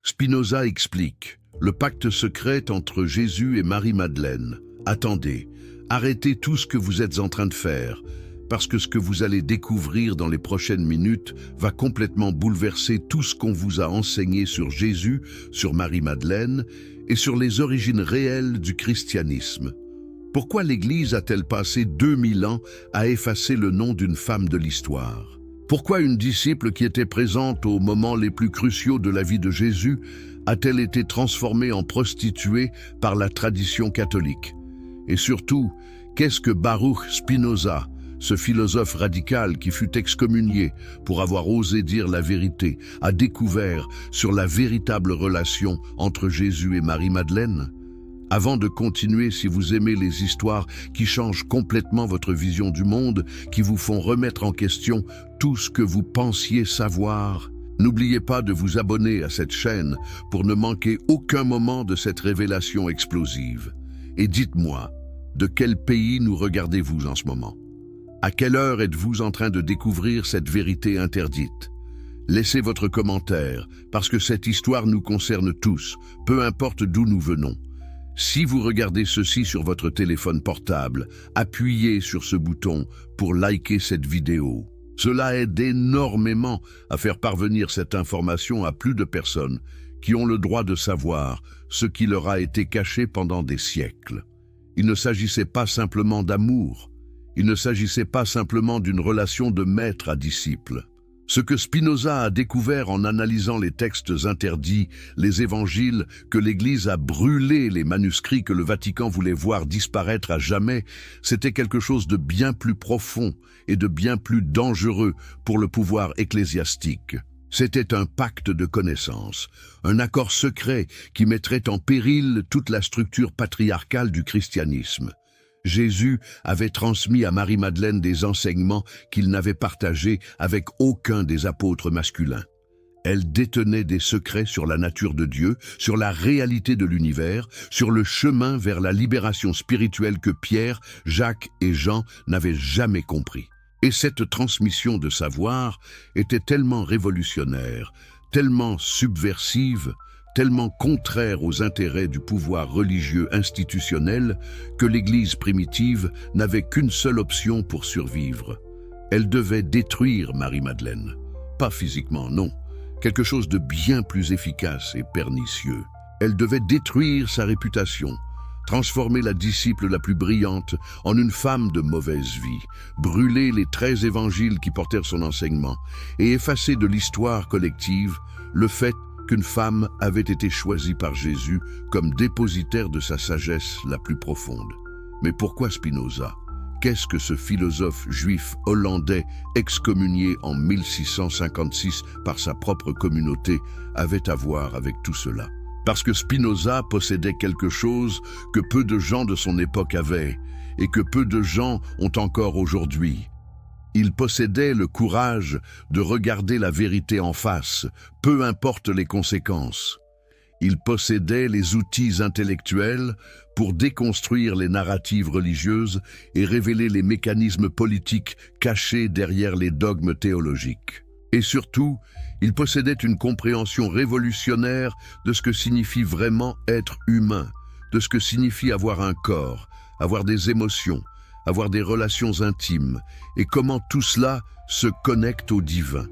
Spinoza explique le pacte secret entre Jésus et Marie-Madeleine. Attendez, arrêtez tout ce que vous êtes en train de faire, parce que ce que vous allez découvrir dans les prochaines minutes va complètement bouleverser tout ce qu'on vous a enseigné sur Jésus, sur Marie-Madeleine et sur les origines réelles du christianisme. Pourquoi l'Église a-t-elle passé 2000 ans à effacer le nom d'une femme de l'histoire? Pourquoi une disciple qui était présente aux moments les plus cruciaux de la vie de Jésus a-t-elle été transformée en prostituée par la tradition catholique? Et surtout, qu'est-ce que Baruch Spinoza, ce philosophe radical qui fut excommunié pour avoir osé dire la vérité, a découvert sur la véritable relation entre Jésus et Marie-Madeleine? Avant de continuer, si vous aimez les histoires qui changent complètement votre vision du monde, qui vous font remettre en question tout ce que vous pensiez savoir, n'oubliez pas de vous abonner à cette chaîne pour ne manquer aucun moment de cette révélation explosive. Et dites-moi, de quel pays nous regardez-vous en ce moment? À quelle heure êtes-vous en train de découvrir cette vérité interdite? Laissez votre commentaire, parce que cette histoire nous concerne tous, peu importe d'où nous venons. Si vous regardez ceci sur votre téléphone portable, appuyez sur ce bouton pour liker cette vidéo. Cela aide énormément à faire parvenir cette information à plus de personnes qui ont le droit de savoir ce qui leur a été caché pendant des siècles. Il ne s'agissait pas simplement d'amour, il ne s'agissait pas simplement d'une relation de maître à disciple. Ce que Spinoza a découvert en analysant les textes interdits, les évangiles, que l'Église a brûlé, les manuscrits que le Vatican voulait voir disparaître à jamais, c'était quelque chose de bien plus profond et de bien plus dangereux pour le pouvoir ecclésiastique. C'était un pacte de connaissance, un accord secret qui mettrait en péril toute la structure patriarcale du christianisme. Jésus avait transmis à Marie-Madeleine des enseignements qu'il n'avait partagés avec aucun des apôtres masculins. Elle détenait des secrets sur la nature de Dieu, sur la réalité de l'univers, sur le chemin vers la libération spirituelle que Pierre, Jacques et Jean n'avaient jamais compris. Et cette transmission de savoir était tellement révolutionnaire, tellement subversive, tellement contraire aux intérêts du pouvoir religieux institutionnel que l'Église primitive n'avait qu'une seule option pour survivre. Elle devait détruire Marie-Madeleine. Pas physiquement, non. Quelque chose de bien plus efficace et pernicieux. Elle devait détruire sa réputation, transformer la disciple la plus brillante en une femme de mauvaise vie, brûler les 13 évangiles qui portèrent son enseignement et effacer de l'histoire collective le fait qu'une femme avait été choisie par Jésus comme dépositaire de sa sagesse la plus profonde. Mais pourquoi Spinoza? Qu'est-ce que ce philosophe juif hollandais excommunié en 1656 par sa propre communauté avait à voir avec tout cela? Parce que Spinoza possédait quelque chose que peu de gens de son époque avaient et que peu de gens ont encore aujourd'hui. Il possédait le courage de regarder la vérité en face, peu importe les conséquences. Il possédait les outils intellectuels pour déconstruire les narratives religieuses et révéler les mécanismes politiques cachés derrière les dogmes théologiques. Et surtout, il possédait une compréhension révolutionnaire de ce que signifie vraiment être humain, de ce que signifie avoir un corps, avoir des émotions, avoir des relations intimes, et comment tout cela se connecte au divin.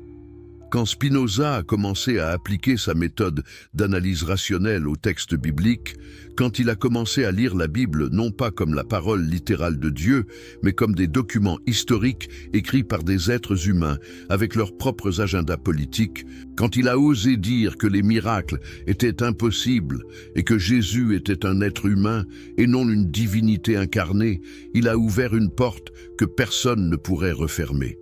Quand Spinoza a commencé à appliquer sa méthode d'analyse rationnelle au texte biblique, quand il a commencé à lire la Bible non pas comme la parole littérale de Dieu, mais comme des documents historiques écrits par des êtres humains avec leurs propres agendas politiques, quand il a osé dire que les miracles étaient impossibles et que Jésus était un être humain et non une divinité incarnée, il a ouvert une porte que personne ne pourrait refermer.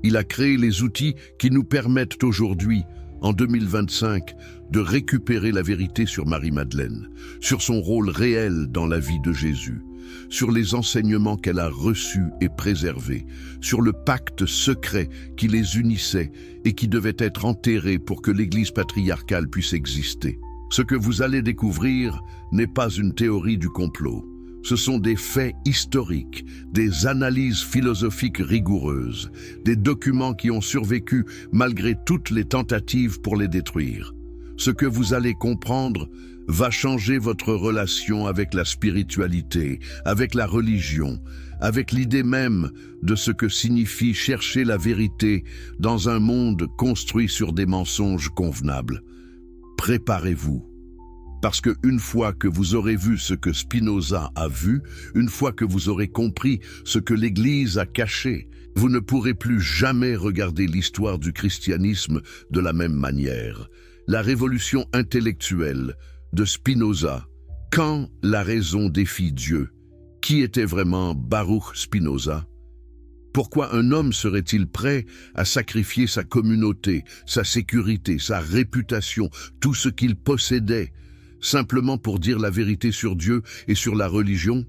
Il a créé les outils qui nous permettent aujourd'hui, en 2025, de récupérer la vérité sur Marie-Madeleine, sur son rôle réel dans la vie de Jésus, sur les enseignements qu'elle a reçus et préservés, sur le pacte secret qui les unissait et qui devait être enterré pour que l'Église patriarcale puisse exister. Ce que vous allez découvrir n'est pas une théorie du complot. Ce sont des faits historiques, des analyses philosophiques rigoureuses, des documents qui ont survécu malgré toutes les tentatives pour les détruire. Ce que vous allez comprendre va changer votre relation avec la spiritualité, avec la religion, avec l'idée même de ce que signifie chercher la vérité dans un monde construit sur des mensonges convenables. Préparez-vous. Parce qu'une fois que vous aurez vu ce que Spinoza a vu, une fois que vous aurez compris ce que l'Église a caché, vous ne pourrez plus jamais regarder l'histoire du christianisme de la même manière. La révolution intellectuelle de Spinoza, quand la raison défie Dieu, qui était vraiment Baruch Spinoza? Pourquoi un homme serait-il prêt à sacrifier sa communauté, sa sécurité, sa réputation, tout ce qu'il possédait, simplement pour dire la vérité sur Dieu et sur la religion?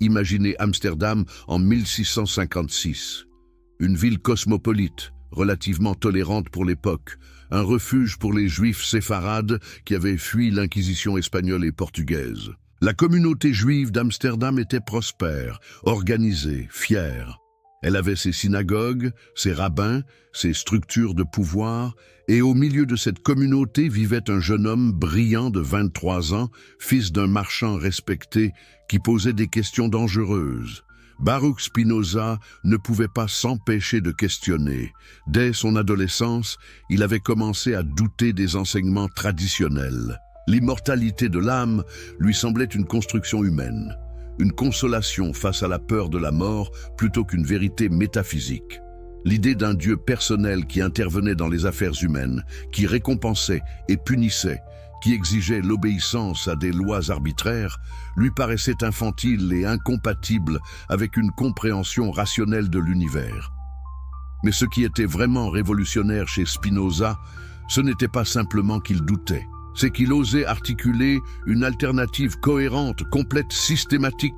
Imaginez Amsterdam en 1656. Une ville cosmopolite, relativement tolérante pour l'époque, un refuge pour les juifs séfarades qui avaient fui l'inquisition espagnole et portugaise. La communauté juive d'Amsterdam était prospère, organisée, fière. Elle avait ses synagogues, ses rabbins, ses structures de pouvoir, et au milieu de cette communauté vivait un jeune homme brillant de 23 ans, fils d'un marchand respecté, qui posait des questions dangereuses. Baruch Spinoza ne pouvait pas s'empêcher de questionner. Dès son adolescence, il avait commencé à douter des enseignements traditionnels. L'immortalité de l'âme lui semblait une construction humaine, une consolation face à la peur de la mort plutôt qu'une vérité métaphysique. L'idée d'un Dieu personnel qui intervenait dans les affaires humaines, qui récompensait et punissait, qui exigeait l'obéissance à des lois arbitraires, lui paraissait infantile et incompatible avec une compréhension rationnelle de l'univers. Mais ce qui était vraiment révolutionnaire chez Spinoza, ce n'était pas simplement qu'il doutait, c'est qu'il osait articuler une alternative cohérente, complète, systématique.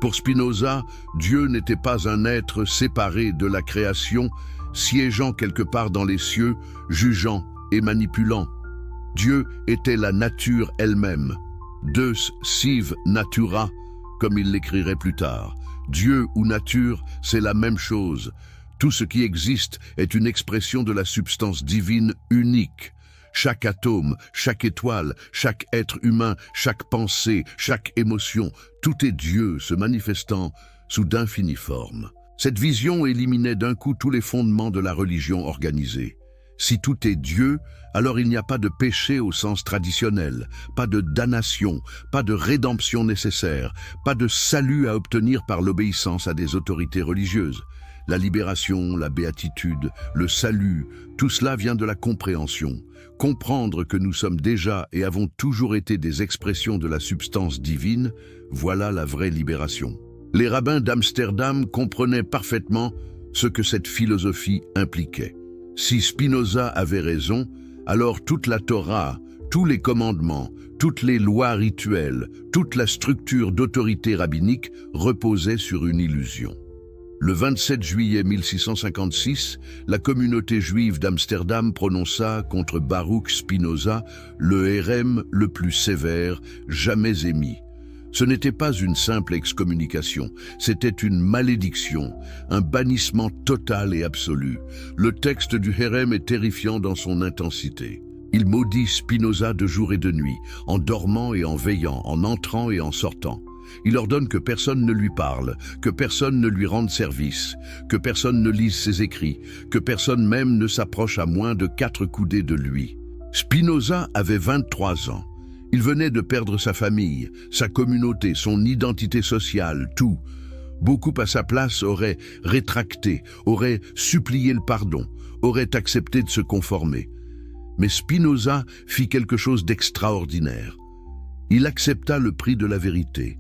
Pour Spinoza, Dieu n'était pas un être séparé de la création, siégeant quelque part dans les cieux, jugeant et manipulant. Dieu était la nature elle-même, Deus sive natura, comme il l'écrirait plus tard. Dieu ou nature, c'est la même chose. Tout ce qui existe est une expression de la substance divine unique. Chaque atome, chaque étoile, chaque être humain, chaque pensée, chaque émotion, tout est Dieu se manifestant sous d'infinies formes. Cette vision éliminait d'un coup tous les fondements de la religion organisée. Si tout est Dieu, alors il n'y a pas de péché au sens traditionnel, pas de damnation, pas de rédemption nécessaire, pas de salut à obtenir par l'obéissance à des autorités religieuses. La libération, la béatitude, le salut, tout cela vient de la compréhension. Comprendre que nous sommes déjà et avons toujours été des expressions de la substance divine, voilà la vraie libération. Les rabbins d'Amsterdam comprenaient parfaitement ce que cette philosophie impliquait. Si Spinoza avait raison, alors toute la Torah, tous les commandements, toutes les lois rituelles, toute la structure d'autorité rabbinique reposait sur une illusion. Le 27 juillet 1656, la communauté juive d'Amsterdam prononça contre Baruch Spinoza le hérem le plus sévère jamais émis. Ce n'était pas une simple excommunication, c'était une malédiction, un bannissement total et absolu. Le texte du hérem est terrifiant dans son intensité. Il maudit Spinoza de jour et de nuit, en dormant et en veillant, en entrant et en sortant. Il ordonne que personne ne lui parle, que personne ne lui rende service, que personne ne lise ses écrits, que personne même ne s'approche à moins de 4 coudées de lui. Spinoza avait 23 ans. Il venait de perdre sa famille, sa communauté, son identité sociale, tout. Beaucoup à sa place auraient rétracté, auraient supplié le pardon, auraient accepté de se conformer. Mais Spinoza fit quelque chose d'extraordinaire. Il accepta le prix de la vérité.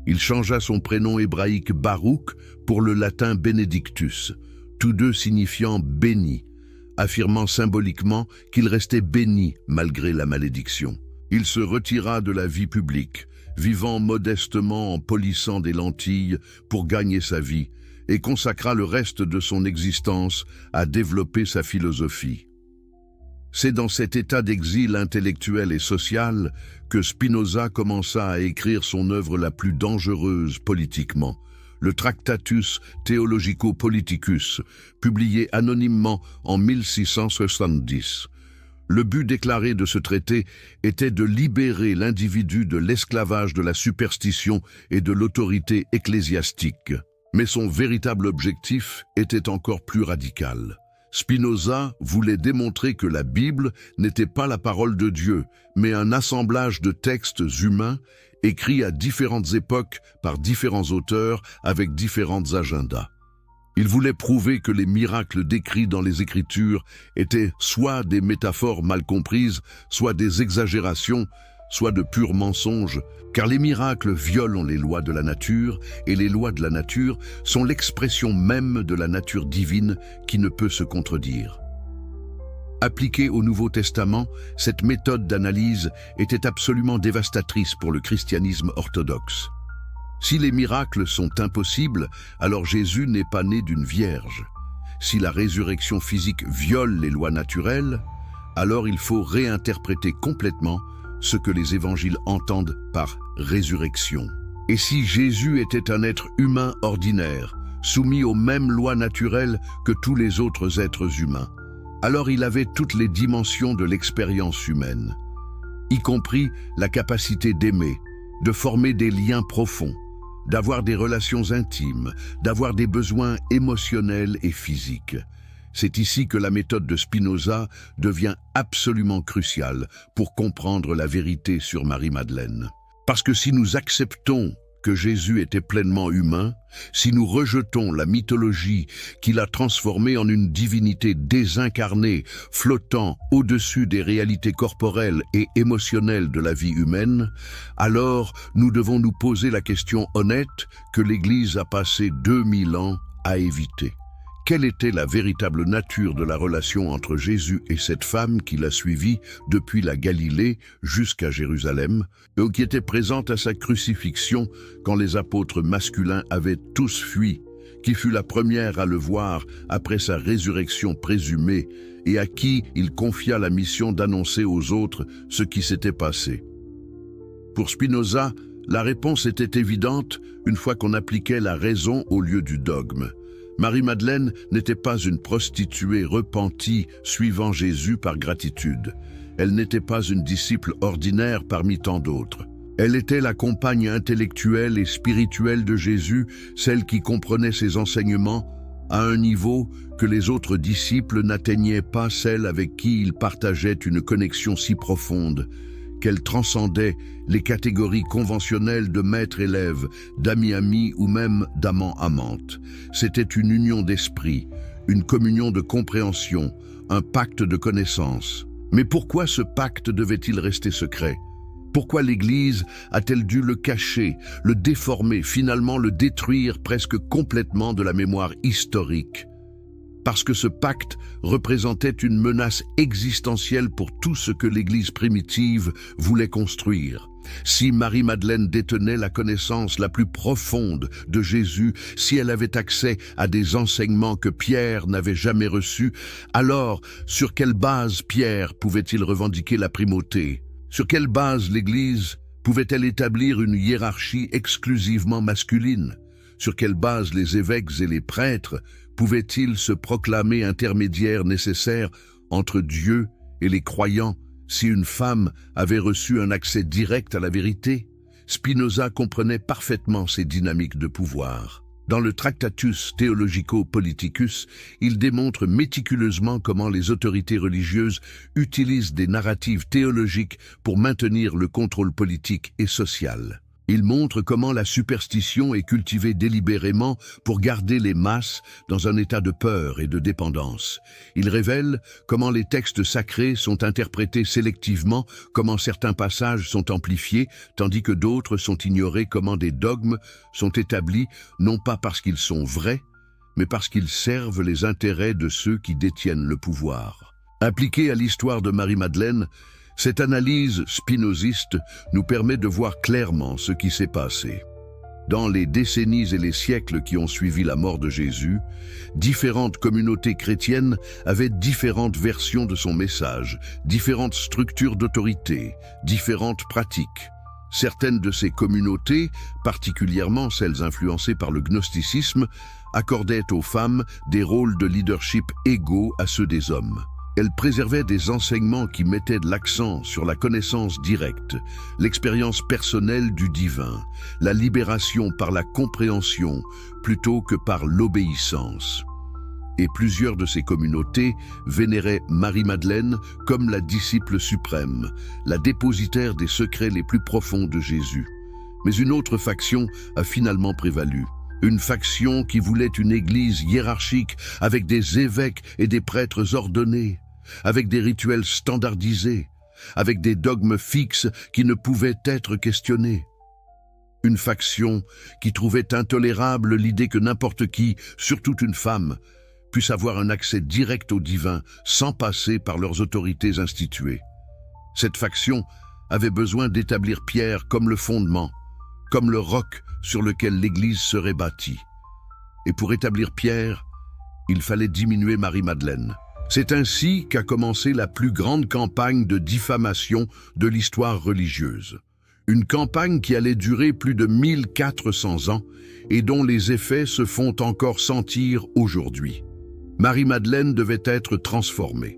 Il changea son prénom hébraïque Baruch pour le latin Benedictus, tous deux signifiant béni, affirmant symboliquement qu'il restait béni malgré la malédiction. Il se retira de la vie publique, vivant modestement en polissant des lentilles pour gagner sa vie, et consacra le reste de son existence à développer sa philosophie. C'est dans cet état d'exil intellectuel et social que Spinoza commença à écrire son œuvre la plus dangereuse politiquement, le Tractatus Theologico-Politicus, publié anonymement en 1670. Le but déclaré de ce traité était de libérer l'individu de l'esclavage de la superstition et de l'autorité ecclésiastique. Mais son véritable objectif était encore plus radical. Spinoza voulait démontrer que la Bible n'était pas la parole de Dieu, mais un assemblage de textes humains écrits à différentes époques par différents auteurs avec différents agendas. Il voulait prouver que les miracles décrits dans les Écritures étaient soit des métaphores mal comprises, soit des exagérations, soit de purs mensonges, car les miracles violent les lois de la nature, et les lois de la nature sont l'expression même de la nature divine qui ne peut se contredire. Appliquée au Nouveau Testament, cette méthode d'analyse était absolument dévastatrice pour le christianisme orthodoxe. Si les miracles sont impossibles, alors Jésus n'est pas né d'une vierge. Si la résurrection physique viole les lois naturelles, alors il faut réinterpréter complètement ce que les évangiles entendent par résurrection. Et si Jésus était un être humain ordinaire, soumis aux mêmes lois naturelles que tous les autres êtres humains, alors il avait toutes les dimensions de l'expérience humaine, y compris la capacité d'aimer, de former des liens profonds, d'avoir des relations intimes, d'avoir des besoins émotionnels et physiques. C'est ici que la méthode de Spinoza devient absolument cruciale pour comprendre la vérité sur Marie-Madeleine. Parce que si nous acceptons que Jésus était pleinement humain, si nous rejetons la mythologie qui l'a transformé en une divinité désincarnée, flottant au-dessus des réalités corporelles et émotionnelles de la vie humaine, alors nous devons nous poser la question honnête que l'Église a passé 2000 ans à éviter. Quelle était la véritable nature de la relation entre Jésus et cette femme qui l'a suivi depuis la Galilée jusqu'à Jérusalem, et qui était présente à sa crucifixion quand les apôtres masculins avaient tous fui, qui fut la première à le voir après sa résurrection présumée et à qui il confia la mission d'annoncer aux autres ce qui s'était passé. Pour Spinoza, la réponse était évidente une fois qu'on appliquait la raison au lieu du dogme. Marie-Madeleine n'était pas une prostituée repentie suivant Jésus par gratitude. Elle n'était pas une disciple ordinaire parmi tant d'autres. Elle était la compagne intellectuelle et spirituelle de Jésus, celle qui comprenait ses enseignements à un niveau que les autres disciples n'atteignaient pas, celle avec qui il partageait une connexion si profonde qu'elle transcendait les catégories conventionnelles de maître-élève, d'ami-ami ou même d'amant-amante. C'était une union d'esprit, une communion de compréhension, un pacte de connaissance. Mais pourquoi ce pacte devait-il rester secret? Pourquoi l'Église a-t-elle dû le cacher, le déformer, finalement le détruire presque complètement de la mémoire historique? Parce que ce pacte représentait une menace existentielle pour tout ce que l'Église primitive voulait construire. Si Marie-Madeleine détenait la connaissance la plus profonde de Jésus, si elle avait accès à des enseignements que Pierre n'avait jamais reçus, alors sur quelle base Pierre pouvait-il revendiquer la primauté? Sur quelle base l'Église pouvait-elle établir une hiérarchie exclusivement masculine? Sur quelle base les évêques et les prêtres pouvaient-ils se proclamer intermédiaires nécessaires entre Dieu et les croyants si une femme avait reçu un accès direct à la vérité? Spinoza comprenait parfaitement ces dynamiques de pouvoir. Dans le Tractatus Theologico-Politicus, il démontre méticuleusement comment les autorités religieuses utilisent des narratives théologiques pour maintenir le contrôle politique et social. Il montre comment la superstition est cultivée délibérément pour garder les masses dans un état de peur et de dépendance. Il révèle comment les textes sacrés sont interprétés sélectivement, comment certains passages sont amplifiés, tandis que d'autres sont ignorés, comment des dogmes sont établis, non pas parce qu'ils sont vrais, mais parce qu'ils servent les intérêts de ceux qui détiennent le pouvoir. Appliqué à l'histoire de Marie-Madeleine, cette analyse spinoziste nous permet de voir clairement ce qui s'est passé. Dans les décennies et les siècles qui ont suivi la mort de Jésus, différentes communautés chrétiennes avaient différentes versions de son message, différentes structures d'autorité, différentes pratiques. Certaines de ces communautés, particulièrement celles influencées par le gnosticisme, accordaient aux femmes des rôles de leadership égaux à ceux des hommes. Elle préservait des enseignements qui mettaient de l'accent sur la connaissance directe, l'expérience personnelle du divin, la libération par la compréhension plutôt que par l'obéissance. Et plusieurs de ces communautés vénéraient Marie-Madeleine comme la disciple suprême, la dépositaire des secrets les plus profonds de Jésus. Mais une autre faction a finalement prévalu. Une faction qui voulait une église hiérarchique avec des évêques et des prêtres ordonnés, avec des rituels standardisés, avec des dogmes fixes qui ne pouvaient être questionnés. Une faction qui trouvait intolérable l'idée que n'importe qui, surtout une femme, puisse avoir un accès direct au divin sans passer par leurs autorités instituées. Cette faction avait besoin d'établir Pierre comme le fondement, comme le roc sur lequel l'Église serait bâtie. Et pour établir Pierre, il fallait diminuer Marie-Madeleine. C'est ainsi qu'a commencé la plus grande campagne de diffamation de l'histoire religieuse. Une campagne qui allait durer plus de 1400 ans et dont les effets se font encore sentir aujourd'hui. Marie-Madeleine devait être transformée.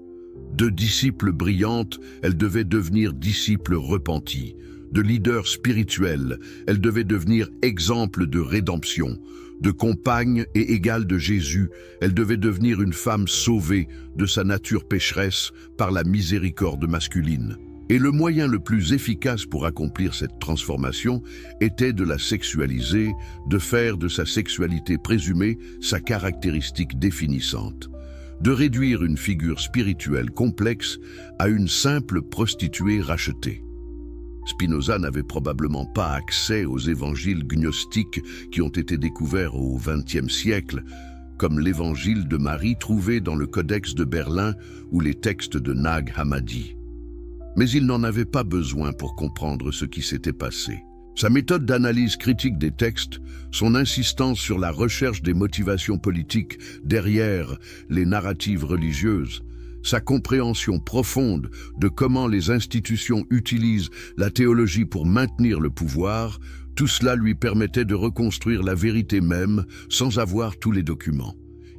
De disciple brillante, elle devait devenir disciple repenti. De leader spirituel, elle devait devenir exemple de rédemption. De compagne et égale de Jésus, elle devait devenir une femme sauvée de sa nature pécheresse par la miséricorde masculine. Et le moyen le plus efficace pour accomplir cette transformation était de la sexualiser, de faire de sa sexualité présumée sa caractéristique définissante, de réduire une figure spirituelle complexe à une simple prostituée rachetée. Spinoza n'avait probablement pas accès aux évangiles gnostiques qui ont été découverts au XXe siècle, comme l'évangile de Marie trouvé dans le Codex de Berlin ou les textes de Nag Hammadi. Mais il n'en avait pas besoin pour comprendre ce qui s'était passé. Sa méthode d'analyse critique des textes, son insistance sur la recherche des motivations politiques derrière les narratives religieuses, sa compréhension profonde de comment les institutions utilisent la théologie pour maintenir le pouvoir, tout cela lui permettait de reconstruire la vérité même sans avoir tous les documents.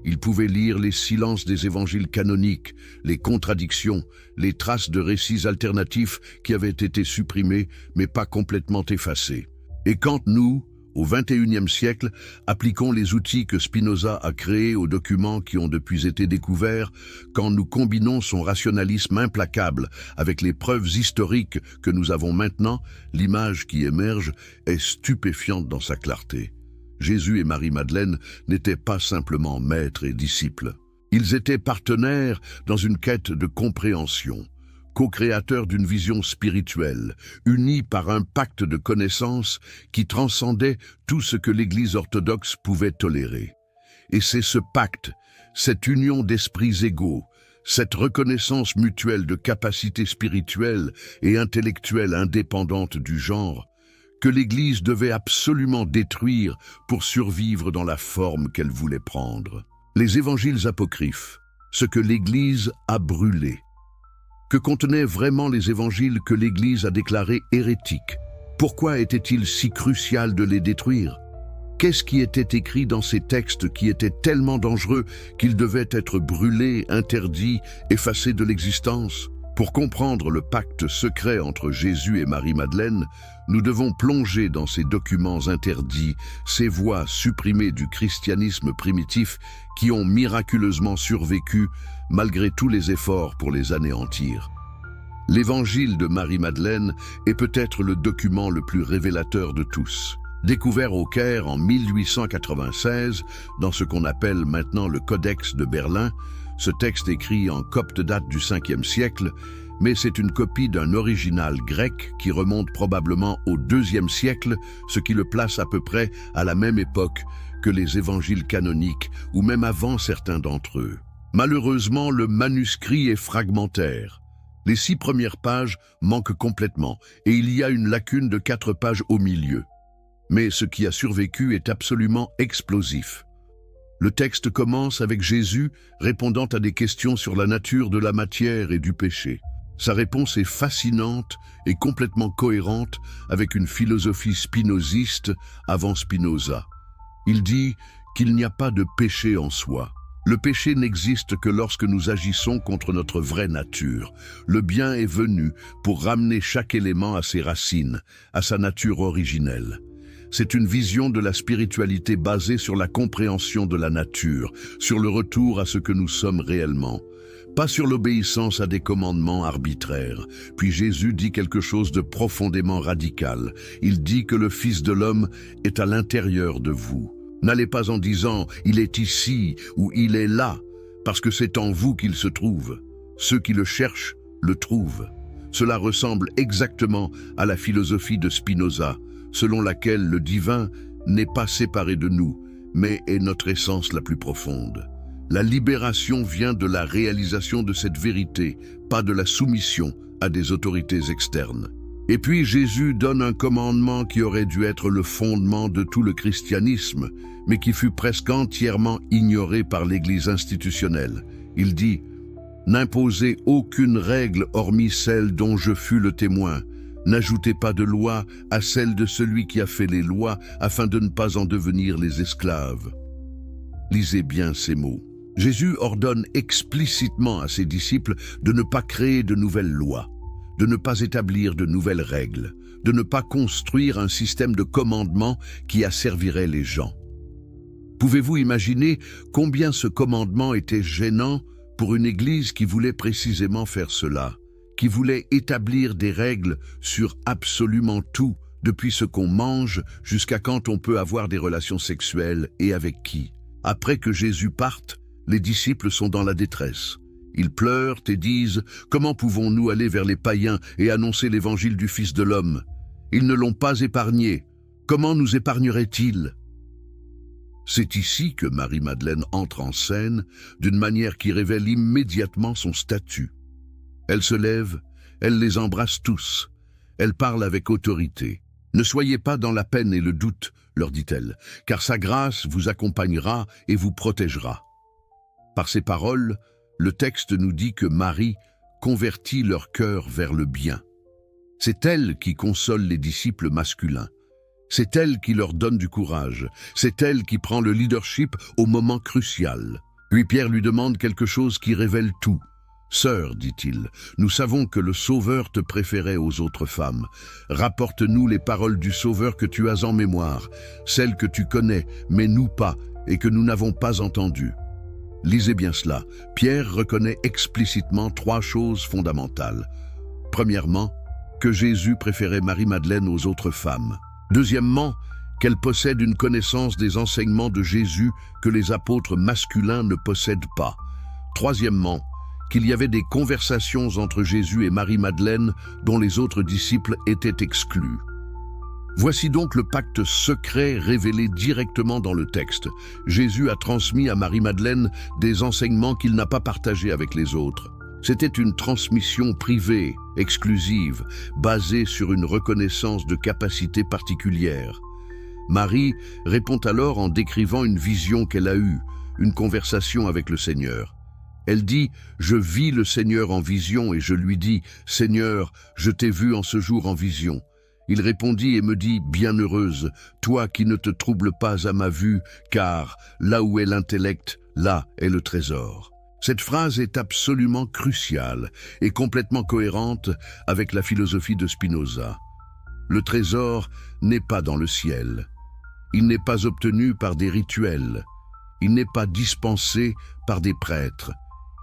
Il pouvait lire les silences des évangiles canoniques, les contradictions, les traces de récits alternatifs qui avaient été supprimés mais pas complètement effacés. Et quand nous, au XXIe siècle, appliquons les outils que Spinoza a créés aux documents qui ont depuis été découverts, quand nous combinons son rationalisme implacable avec les preuves historiques que nous avons maintenant, l'image qui émerge est stupéfiante dans sa clarté. Jésus et Marie-Madeleine n'étaient pas simplement maîtres et disciples. Ils étaient partenaires dans une quête de compréhension, co-créateurs d'une vision spirituelle, unis par un pacte de connaissance qui transcendait tout ce que l'Église orthodoxe pouvait tolérer. Et c'est ce pacte, cette union d'esprits égaux, cette reconnaissance mutuelle de capacités spirituelles et intellectuelles indépendantes du genre, que l'Église devait absolument détruire pour survivre dans la forme qu'elle voulait prendre. Les évangiles apocryphes, ce que l'Église a brûlé. Que contenaient vraiment les évangiles que l'Église a déclarés hérétiques? Pourquoi était-il si crucial de les détruire? Qu'est-ce qui était écrit dans ces textes qui étaient tellement dangereux qu'ils devaient être brûlés, interdits, effacés de l'existence? Pour comprendre le pacte secret entre Jésus et Marie-Madeleine, nous devons plonger dans ces documents interdits, ces voies supprimées du christianisme primitif qui ont miraculeusement survécu malgré tous les efforts pour les anéantir. L'évangile de Marie-Madeleine est peut-être le document le plus révélateur de tous. Découvert au Caire en 1896, dans ce qu'on appelle maintenant le Codex de Berlin, ce texte écrit en copte date du 5e siècle, mais c'est une copie d'un original grec qui remonte probablement au 2e siècle, ce qui le place à peu près à la même époque que les évangiles canoniques, ou même avant certains d'entre eux. Malheureusement, le manuscrit est fragmentaire. Les 6 premières pages manquent complètement, et il y a une lacune de 4 pages au milieu. Mais ce qui a survécu est absolument explosif. Le texte commence avec Jésus répondant à des questions sur la nature de la matière et du péché. Sa réponse est fascinante et complètement cohérente avec une philosophie spinoziste avant Spinoza. Il dit qu'il n'y a pas de péché en soi. Le péché n'existe que lorsque nous agissons contre notre vraie nature. Le bien est venu pour ramener chaque élément à ses racines, à sa nature originelle. C'est une vision de la spiritualité basée sur la compréhension de la nature, sur le retour à ce que nous sommes réellement, pas sur l'obéissance à des commandements arbitraires. Puis Jésus dit quelque chose de profondément radical. Il dit que le Fils de l'homme est à l'intérieur de vous. N'allez pas en disant « il est ici » ou « il est là », parce que c'est en vous qu'il se trouve. Ceux qui le cherchent le trouvent. Cela ressemble exactement à la philosophie de Spinoza, selon laquelle le divin n'est pas séparé de nous, mais est notre essence la plus profonde. La libération vient de la réalisation de cette vérité, pas de la soumission à des autorités externes. Et puis Jésus donne un commandement qui aurait dû être le fondement de tout le christianisme, mais qui fut presque entièrement ignoré par l'Église institutionnelle. Il dit « N'imposez aucune règle hormis celle dont je fus le témoin. N'ajoutez pas de loi à celle de celui qui a fait les lois, afin de ne pas en devenir les esclaves. » Lisez bien ces mots. Jésus ordonne explicitement à ses disciples de ne pas créer de nouvelles lois, de ne pas établir de nouvelles règles, de ne pas construire un système de commandements qui asservirait les gens. Pouvez-vous imaginer combien ce commandement était gênant pour une Église qui voulait précisément faire cela, qui voulait établir des règles sur absolument tout, depuis ce qu'on mange jusqu'à quand on peut avoir des relations sexuelles et avec qui. Après que Jésus parte, les disciples sont dans la détresse. Ils pleurent et disent « Comment pouvons-nous aller vers les païens et annoncer l'évangile du Fils de l'homme? Ils ne l'ont pas épargné. Comment nous épargnerait-il » C'est ici que Marie-Madeleine entre en scène d'une manière qui révèle immédiatement son statut. Elle se lève, elle les embrasse tous. Elle parle avec autorité. « Ne soyez pas dans la peine et le doute, leur dit-elle, car sa grâce vous accompagnera et vous protégera. » Par ces paroles, le texte nous dit que Marie convertit leur cœur vers le bien. C'est elle qui console les disciples masculins. C'est elle qui leur donne du courage. C'est elle qui prend le leadership au moment crucial. Puis Pierre lui demande quelque chose qui révèle tout. « Sœur, dit-il, nous savons que le Sauveur te préférait aux autres femmes. Rapporte-nous les paroles du Sauveur que tu as en mémoire, celles que tu connais, mais nous pas, et que nous n'avons pas entendues. » Lisez bien cela. Pierre reconnaît explicitement 3 choses fondamentales. Premièrement, que Jésus préférait Marie-Madeleine aux autres femmes. Deuxièmement, qu'elle possède une connaissance des enseignements de Jésus que les apôtres masculins ne possèdent pas. Troisièmement, qu'il y avait des conversations entre Jésus et Marie-Madeleine dont les autres disciples étaient exclus. Voici donc le pacte secret révélé directement dans le texte. Jésus a transmis à Marie-Madeleine des enseignements qu'il n'a pas partagés avec les autres. C'était une transmission privée, exclusive, basée sur une reconnaissance de capacités particulières. Marie répond alors en décrivant une vision qu'elle a eue, une conversation avec le Seigneur. Elle dit « Je vis le Seigneur en vision et je lui dis « Seigneur, je t'ai vu en ce jour en vision. » Il répondit et me dit « Bienheureuse, toi qui ne te troubles pas à ma vue, car là où est l'intellect, là est le trésor. » Cette phrase est absolument cruciale et complètement cohérente avec la philosophie de Spinoza. Le trésor n'est pas dans le ciel. Il n'est pas obtenu par des rituels. Il n'est pas dispensé par des prêtres.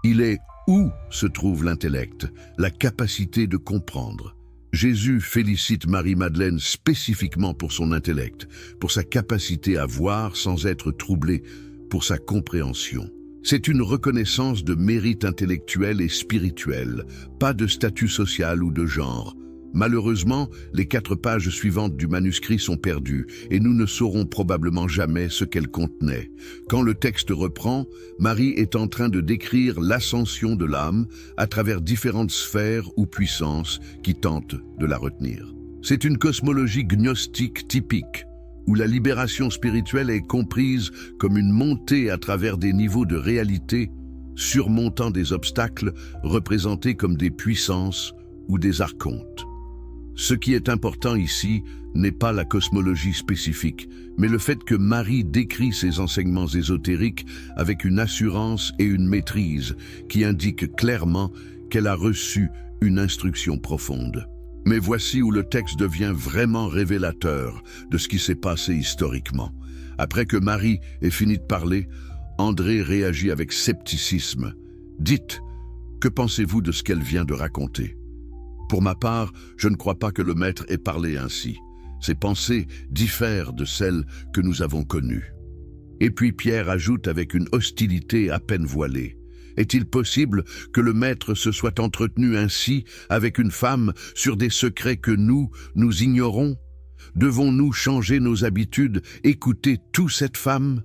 Il est où se trouve l'intellect, la capacité de comprendre. Jésus félicite Marie-Madeleine spécifiquement pour son intellect, pour sa capacité à voir sans être troublé, pour sa compréhension. C'est une reconnaissance de mérite intellectuel et spirituel, pas de statut social ou de genre. Malheureusement, les 4 pages suivantes du manuscrit sont perdues et nous ne saurons probablement jamais ce qu'elles contenaient. Quand le texte reprend, Marie est en train de décrire l'ascension de l'âme à travers différentes sphères ou puissances qui tentent de la retenir. C'est une cosmologie gnostique typique, où la libération spirituelle est comprise comme une montée à travers des niveaux de réalité, surmontant des obstacles représentés comme des puissances ou des archontes. Ce qui est important ici n'est pas la cosmologie spécifique, mais le fait que Marie décrit ses enseignements ésotériques avec une assurance et une maîtrise qui indiquent clairement qu'elle a reçu une instruction profonde. Mais voici où le texte devient vraiment révélateur de ce qui s'est passé historiquement. Après que Marie ait fini de parler, André réagit avec scepticisme. « Dites, que pensez-vous de ce qu'elle vient de raconter ? Pour ma part, je ne crois pas que le maître ait parlé ainsi. Ses pensées diffèrent de celles que nous avons connues. » Et puis Pierre ajoute avec une hostilité à peine voilée. Est-il possible que le maître se soit entretenu ainsi avec une femme sur des secrets que nous ignorons? Devons-nous changer nos habitudes, écouter tout cette femme?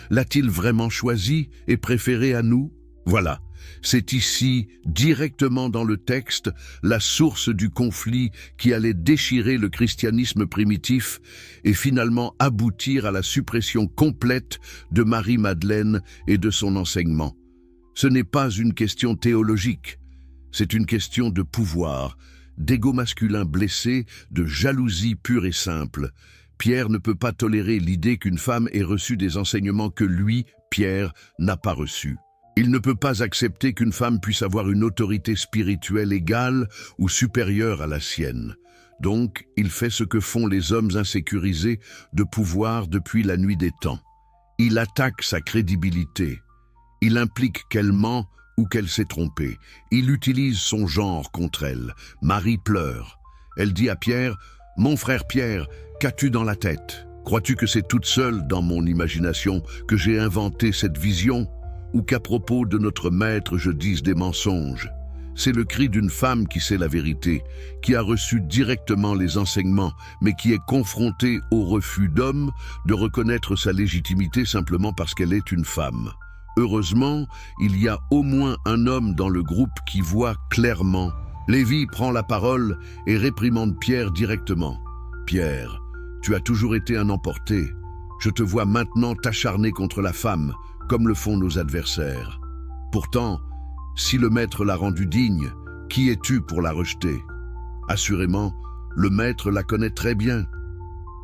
L'a-t-il vraiment choisi et préféré à nous? Voilà, c'est ici, directement dans le texte, la source du conflit qui allait déchirer le christianisme primitif et finalement aboutir à la suppression complète de Marie-Madeleine et de son enseignement. Ce n'est pas une question théologique, c'est une question de pouvoir, d'ego masculin blessé, de jalousie pure et simple. Pierre ne peut pas tolérer l'idée qu'une femme ait reçu des enseignements que lui, Pierre, n'a pas reçus. Il ne peut pas accepter qu'une femme puisse avoir une autorité spirituelle égale ou supérieure à la sienne. Donc, il fait ce que font les hommes insécurisés de pouvoir depuis la nuit des temps. Il attaque sa crédibilité. Il implique qu'elle ment ou qu'elle s'est trompée. Il utilise son genre contre elle. Marie pleure. Elle dit à Pierre, « Mon frère Pierre, qu'as-tu dans la tête? Crois-tu que c'est toute seule dans mon imagination que j'ai inventé cette vision? Ou qu'à propos de notre maître je dise des mensonges? C'est le cri d'une femme qui sait la vérité, qui a reçu directement les enseignements, mais qui est confrontée au refus d'hommes de reconnaître sa légitimité simplement parce qu'elle est une femme. Heureusement, il y a au moins un homme dans le groupe qui voit clairement. Lévi prend la parole et réprimande Pierre directement. « Pierre, tu as toujours été un emporté. Je te vois maintenant t'acharner contre la femme, comme le font nos adversaires. Pourtant, si le maître l'a rendue digne, qui es-tu pour la rejeter? Assurément, le maître la connaît très bien.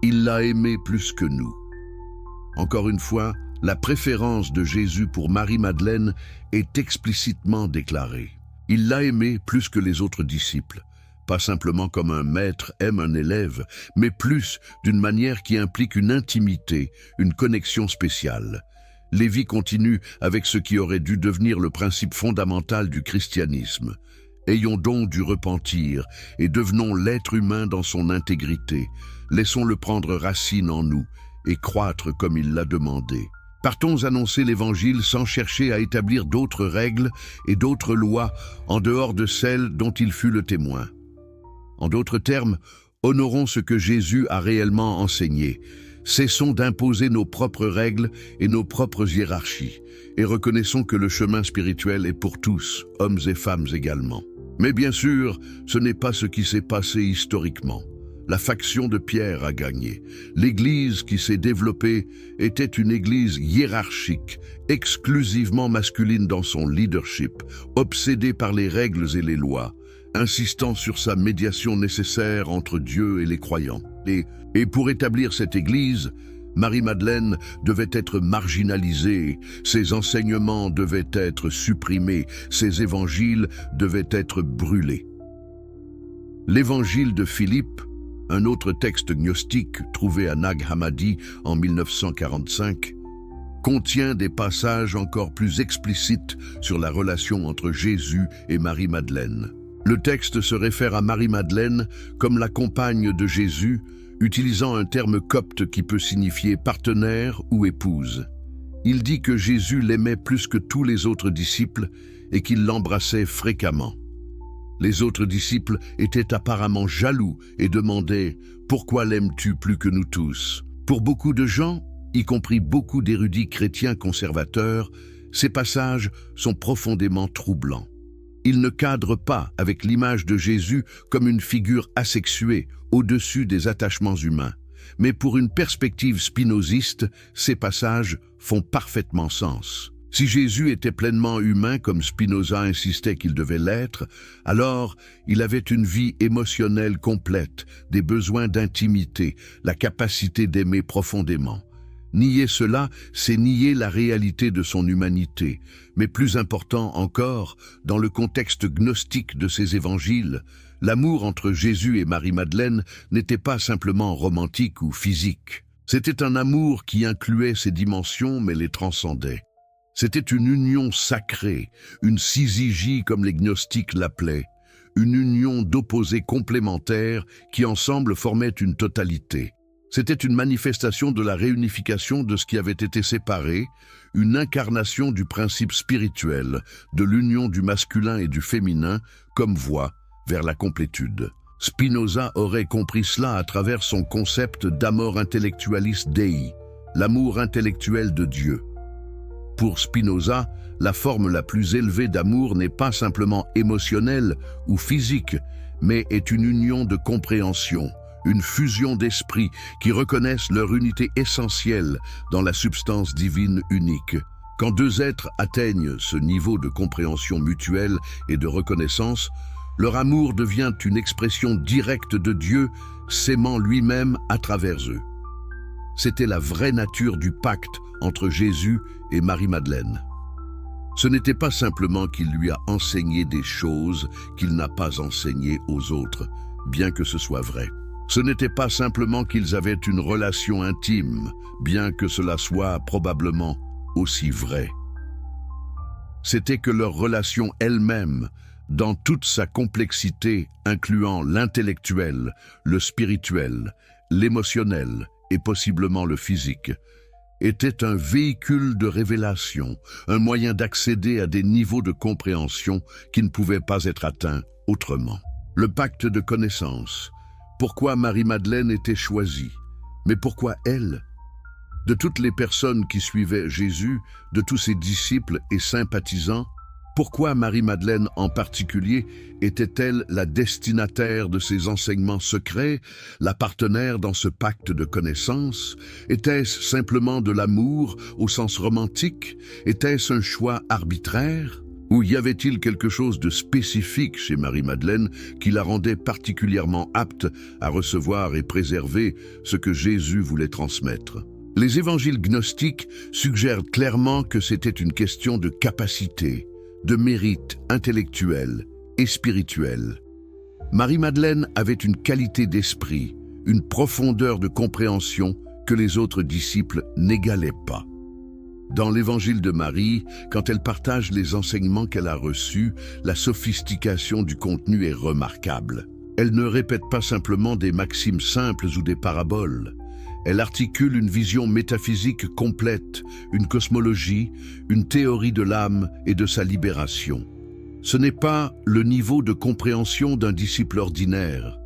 Il l'a aimée plus que nous. » Encore une fois, la préférence de Jésus pour Marie-Madeleine est explicitement déclarée. Il l'a aimée plus que les autres disciples, pas simplement comme un maître aime un élève, mais plus d'une manière qui implique une intimité, une connexion spéciale. Lévi continue avec ce qui aurait dû devenir le principe fondamental du christianisme. Ayons donc du repentir et devenons l'être humain dans son intégrité. Laissons-le prendre racine en nous et croître comme il l'a demandé. Partons annoncer l'Évangile sans chercher à établir d'autres règles et d'autres lois en dehors de celles dont il fut le témoin. En d'autres termes, honorons ce que Jésus a réellement enseigné. Cessons d'imposer nos propres règles et nos propres hiérarchies, et reconnaissons que le chemin spirituel est pour tous, hommes et femmes également. Mais bien sûr, ce n'est pas ce qui s'est passé historiquement. La faction de Pierre a gagné. L'Église qui s'est développée était une Église hiérarchique, exclusivement masculine dans son leadership, obsédée par les règles et les lois, insistant sur sa médiation nécessaire entre Dieu et les croyants. Et pour établir cette Église, Marie-Madeleine devait être marginalisée, ses enseignements devaient être supprimés, ses évangiles devaient être brûlés. L'évangile de Philippe, un autre texte gnostique trouvé à Nag Hammadi en 1945, contient des passages encore plus explicites sur la relation entre Jésus et Marie-Madeleine. Le texte se réfère à Marie-Madeleine comme la compagne de Jésus, utilisant un terme copte qui peut signifier partenaire ou épouse. Il dit que Jésus l'aimait plus que tous les autres disciples et qu'il l'embrassait fréquemment. Les autres disciples étaient apparemment jaloux et demandaient « Pourquoi l'aimes-tu plus que nous tous ?» Pour beaucoup de gens, y compris beaucoup d'érudits chrétiens conservateurs, ces passages sont profondément troublants. Ils ne cadrent pas avec l'image de Jésus comme une figure asexuée au-dessus des attachements humains. Mais pour une perspective spinoziste, ces passages font parfaitement sens. Si Jésus était pleinement humain, comme Spinoza insistait qu'il devait l'être, alors il avait une vie émotionnelle complète, des besoins d'intimité, la capacité d'aimer profondément. Nier cela, c'est nier la réalité de son humanité. Mais plus important encore, dans le contexte gnostique de ces évangiles, l'amour entre Jésus et Marie-Madeleine n'était pas simplement romantique ou physique. C'était un amour qui incluait ses dimensions mais les transcendait. C'était une union sacrée, une syzygie comme les gnostiques l'appelaient, une union d'opposés complémentaires qui ensemble formaient une totalité. C'était une manifestation de la réunification de ce qui avait été séparé, une incarnation du principe spirituel, de l'union du masculin et du féminin comme voie vers la complétude. Spinoza aurait compris cela à travers son concept d'amor intellectualis Dei, l'amour intellectuel de Dieu. Pour Spinoza, la forme la plus élevée d'amour n'est pas simplement émotionnelle ou physique, mais est une union de compréhension, une fusion d'esprits qui reconnaissent leur unité essentielle dans la substance divine unique. Quand deux êtres atteignent ce niveau de compréhension mutuelle et de reconnaissance, leur amour devient une expression directe de Dieu, s'aimant lui-même à travers eux. C'était la vraie nature du pacte entre Jésus et Marie-Madeleine. Ce n'était pas simplement qu'il lui a enseigné des choses qu'il n'a pas enseignées aux autres, bien que ce soit vrai. Ce n'était pas simplement qu'ils avaient une relation intime, bien que cela soit probablement aussi vrai. C'était que leur relation elle-même, dans toute sa complexité, incluant l'intellectuel, le spirituel, l'émotionnel et possiblement le physique, était un véhicule de révélation, un moyen d'accéder à des niveaux de compréhension qui ne pouvaient pas être atteints autrement. Le pacte de connaissance. Pourquoi Marie-Madeleine était choisie? Mais pourquoi elle? De toutes les personnes qui suivaient Jésus, de tous ses disciples et sympathisants, pourquoi Marie-Madeleine en particulier était-elle la destinataire de ces enseignements secrets, la partenaire dans ce pacte de connaissance? Était-ce simplement de l'amour au sens romantique? Était-ce un choix arbitraire? Ou y avait-il quelque chose de spécifique chez Marie-Madeleine qui la rendait particulièrement apte à recevoir et préserver ce que Jésus voulait transmettre? Les évangiles gnostiques suggèrent clairement que c'était une question de capacité, de mérite intellectuel et spirituel. Marie-Madeleine avait une qualité d'esprit, une profondeur de compréhension que les autres disciples n'égalaient pas. Dans l'évangile de Marie, quand elle partage les enseignements qu'elle a reçus, la sophistication du contenu est remarquable. Elle ne répète pas simplement des maximes simples ou des paraboles. Elle articule une vision métaphysique complète, une cosmologie, une théorie de l'âme et de sa libération. Ce n'est pas le niveau de compréhension d'un disciple ordinaire.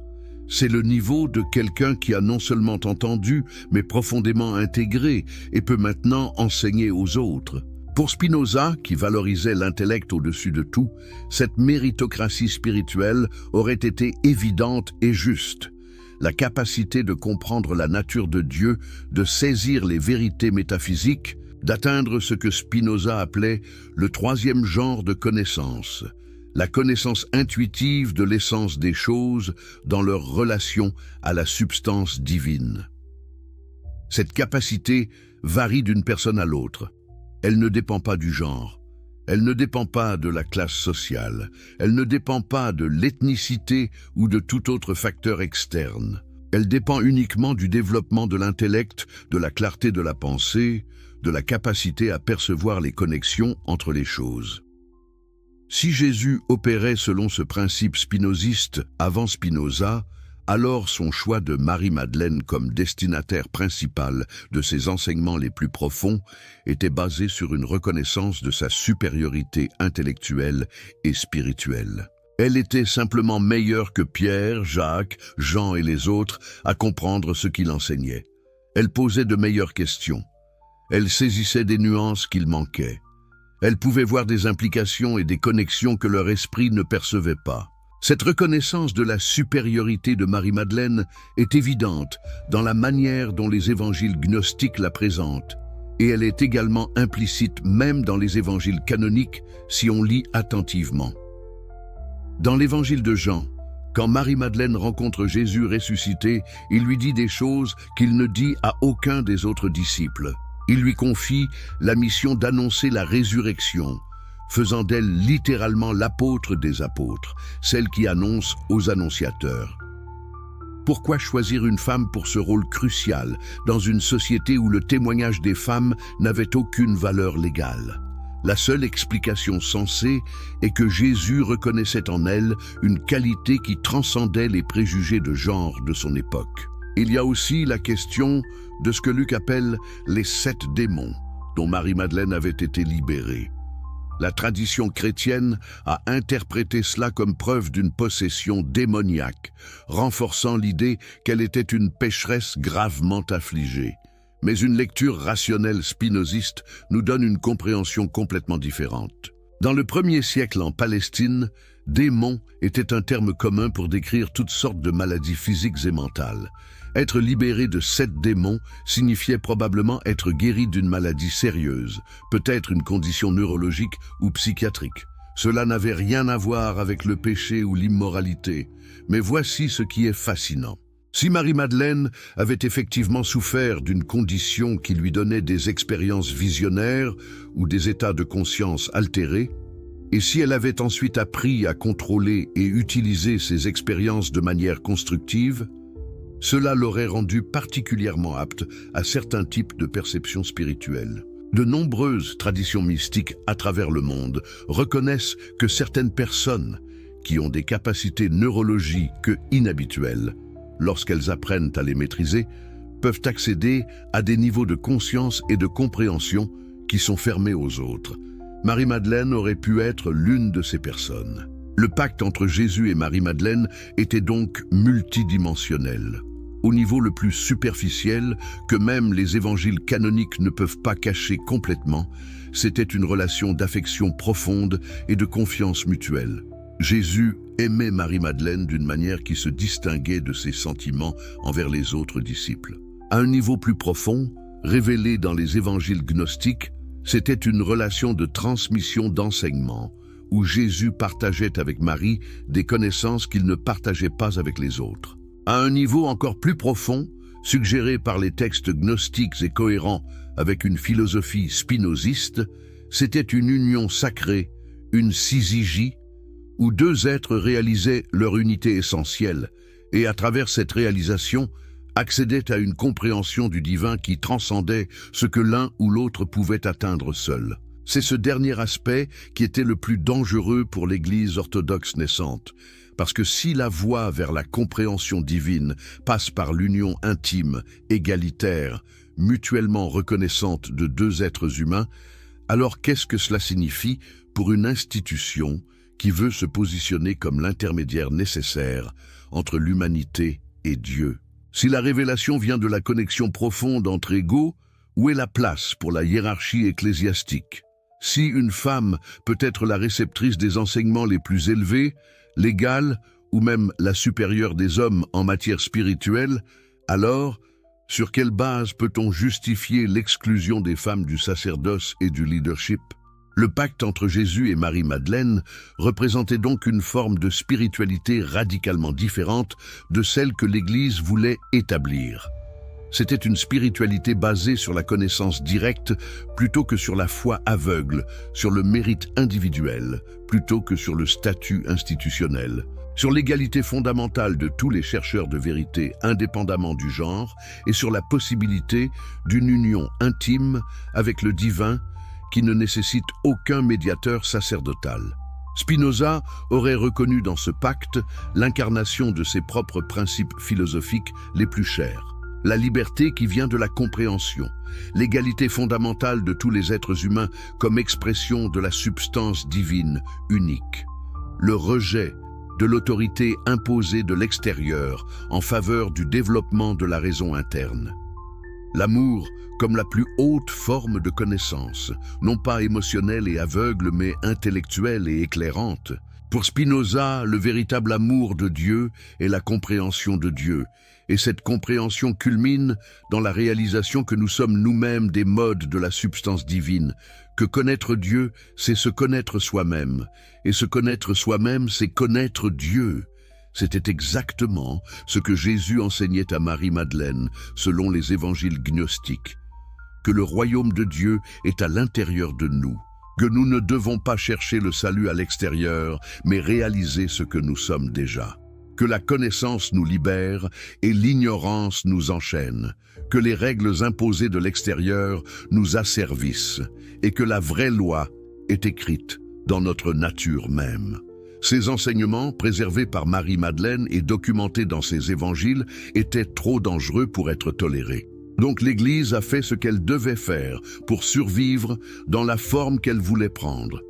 C'est le niveau de quelqu'un qui a non seulement entendu, mais profondément intégré et peut maintenant enseigner aux autres. Pour Spinoza, qui valorisait l'intellect au-dessus de tout, cette méritocratie spirituelle aurait été évidente et juste. La capacité de comprendre la nature de Dieu, de saisir les vérités métaphysiques, d'atteindre ce que Spinoza appelait le troisième genre de connaissance, la connaissance intuitive de l'essence des choses dans leur relation à la substance divine. Cette capacité varie d'une personne à l'autre. Elle ne dépend pas du genre. Elle ne dépend pas de la classe sociale, elle ne dépend pas de l'ethnicité ou de tout autre facteur externe. Elle dépend uniquement du développement de l'intellect, de la clarté de la pensée, de la capacité à percevoir les connexions entre les choses. Si Jésus opérait selon ce principe spinoziste avant Spinoza, alors son choix de Marie-Madeleine comme destinataire principal de ses enseignements les plus profonds était basé sur une reconnaissance de sa supériorité intellectuelle et spirituelle. Elle était simplement meilleure que Pierre, Jacques, Jean et les autres à comprendre ce qu'il enseignait. Elle posait de meilleures questions. Elle saisissait des nuances qu'il manquait. Elle pouvait voir des implications et des connexions que leur esprit ne percevait pas. Cette reconnaissance de la supériorité de Marie-Madeleine est évidente dans la manière dont les évangiles gnostiques la présentent. et elle est également implicite même dans les évangiles canoniques si on lit attentivement. Dans l'évangile de Jean, quand Marie-Madeleine rencontre Jésus ressuscité, il lui dit des choses qu'il ne dit à aucun des autres disciples. Il lui confie la mission d'annoncer la résurrection, faisant d'elle littéralement l'apôtre des apôtres, celle qui annonce aux annonciateurs. Pourquoi choisir une femme pour ce rôle crucial dans une société où le témoignage des femmes n'avait aucune valeur légale? La seule explication sensée est que Jésus reconnaissait en elle une qualité qui transcendait les préjugés de genre de son époque. Il y a aussi la question de ce que Luc appelle les 7 démons, dont Marie-Madeleine avait été libérée. La tradition chrétienne a interprété cela comme preuve d'une possession démoniaque, renforçant l'idée qu'elle était une pécheresse gravement affligée. Mais une lecture rationnelle spinoziste nous donne une compréhension complètement différente. Dans le 1er siècle en Palestine, démon était un terme commun pour décrire toutes sortes de maladies physiques et mentales. Être libéré de 7 démons signifiait probablement être guéri d'une maladie sérieuse, peut-être une condition neurologique ou psychiatrique. Cela n'avait rien à voir avec le péché ou l'immoralité, mais voici ce qui est fascinant. Si Marie-Madeleine avait effectivement souffert d'une condition qui lui donnait des expériences visionnaires ou des états de conscience altérés, et si elle avait ensuite appris à contrôler et utiliser ces expériences de manière constructive, cela l'aurait rendue particulièrement apte à certains types de perceptions spirituelles. De nombreuses traditions mystiques à travers le monde reconnaissent que certaines personnes qui ont des capacités neurologiques inhabituelles, lorsqu'elles apprennent à les maîtriser, peuvent accéder à des niveaux de conscience et de compréhension qui sont fermés aux autres. Marie-Madeleine aurait pu être l'une de ces personnes. Le pacte entre Jésus et Marie-Madeleine était donc multidimensionnel, au niveau le plus superficiel que même les évangiles canoniques ne peuvent pas cacher complètement. C'était une relation d'affection profonde et de confiance mutuelle. Jésus aimait Marie-Madeleine d'une manière qui se distinguait de ses sentiments envers les autres disciples. À un niveau plus profond, révélé dans les évangiles gnostiques, c'était une relation de transmission d'enseignement, où Jésus partageait avec Marie des connaissances qu'il ne partageait pas avec les autres. À un niveau encore plus profond, suggéré par les textes gnostiques et cohérent avec une philosophie spinoziste, c'était une union sacrée, une syzygie, où 2 êtres réalisaient leur unité essentielle et, à travers cette réalisation, accédaient à une compréhension du divin qui transcendait ce que l'un ou l'autre pouvait atteindre seul. C'est ce dernier aspect qui était le plus dangereux pour l'Église orthodoxe naissante, parce que si la voie vers la compréhension divine passe par l'union intime, égalitaire, mutuellement reconnaissante de 2 êtres humains, alors qu'est-ce que cela signifie pour une institution qui veut se positionner comme l'intermédiaire nécessaire entre l'humanité et Dieu? Si la révélation vient de la connexion profonde entre égaux, où est la place pour la hiérarchie ecclésiastique? Si une femme peut être la réceptrice des enseignements les plus élevés, l'égale ou même la supérieure des hommes en matière spirituelle, alors, sur quelle base peut-on justifier l'exclusion des femmes du sacerdoce et du leadership? Le pacte entre Jésus et Marie-Madeleine représentait donc une forme de spiritualité radicalement différente de celle que l'Église voulait établir. C'était une spiritualité basée sur la connaissance directe plutôt que sur la foi aveugle, sur le mérite individuel plutôt que sur le statut institutionnel, sur l'égalité fondamentale de tous les chercheurs de vérité indépendamment du genre et sur la possibilité d'une union intime avec le divin qui ne nécessite aucun médiateur sacerdotal. Spinoza aurait reconnu dans ce pacte l'incarnation de ses propres principes philosophiques les plus chers. La liberté qui vient de la compréhension, l'égalité fondamentale de tous les êtres humains comme expression de la substance divine unique, le rejet de l'autorité imposée de l'extérieur en faveur du développement de la raison interne. L'amour comme la plus haute forme de connaissance, non pas émotionnelle et aveugle mais intellectuelle et éclairante, Pour Spinoza, le véritable amour de Dieu est la compréhension de Dieu, et cette compréhension culmine dans la réalisation que nous sommes nous-mêmes des modes de la substance divine, que connaître Dieu, c'est se connaître soi-même, et se connaître soi-même, c'est connaître Dieu. C'était exactement ce que Jésus enseignait à Marie-Madeleine, selon les évangiles gnostiques, que le royaume de Dieu est à l'intérieur de nous, que nous ne devons pas chercher le salut à l'extérieur, mais réaliser ce que nous sommes déjà. Que la connaissance nous libère et l'ignorance nous enchaîne, que les règles imposées de l'extérieur nous asservissent et que la vraie loi est écrite dans notre nature même. Ces enseignements, préservés par Marie-Madeleine et documentés dans ses évangiles, étaient trop dangereux pour être tolérés. Donc l'Église a fait ce qu'elle devait faire pour survivre dans la forme qu'elle voulait prendre.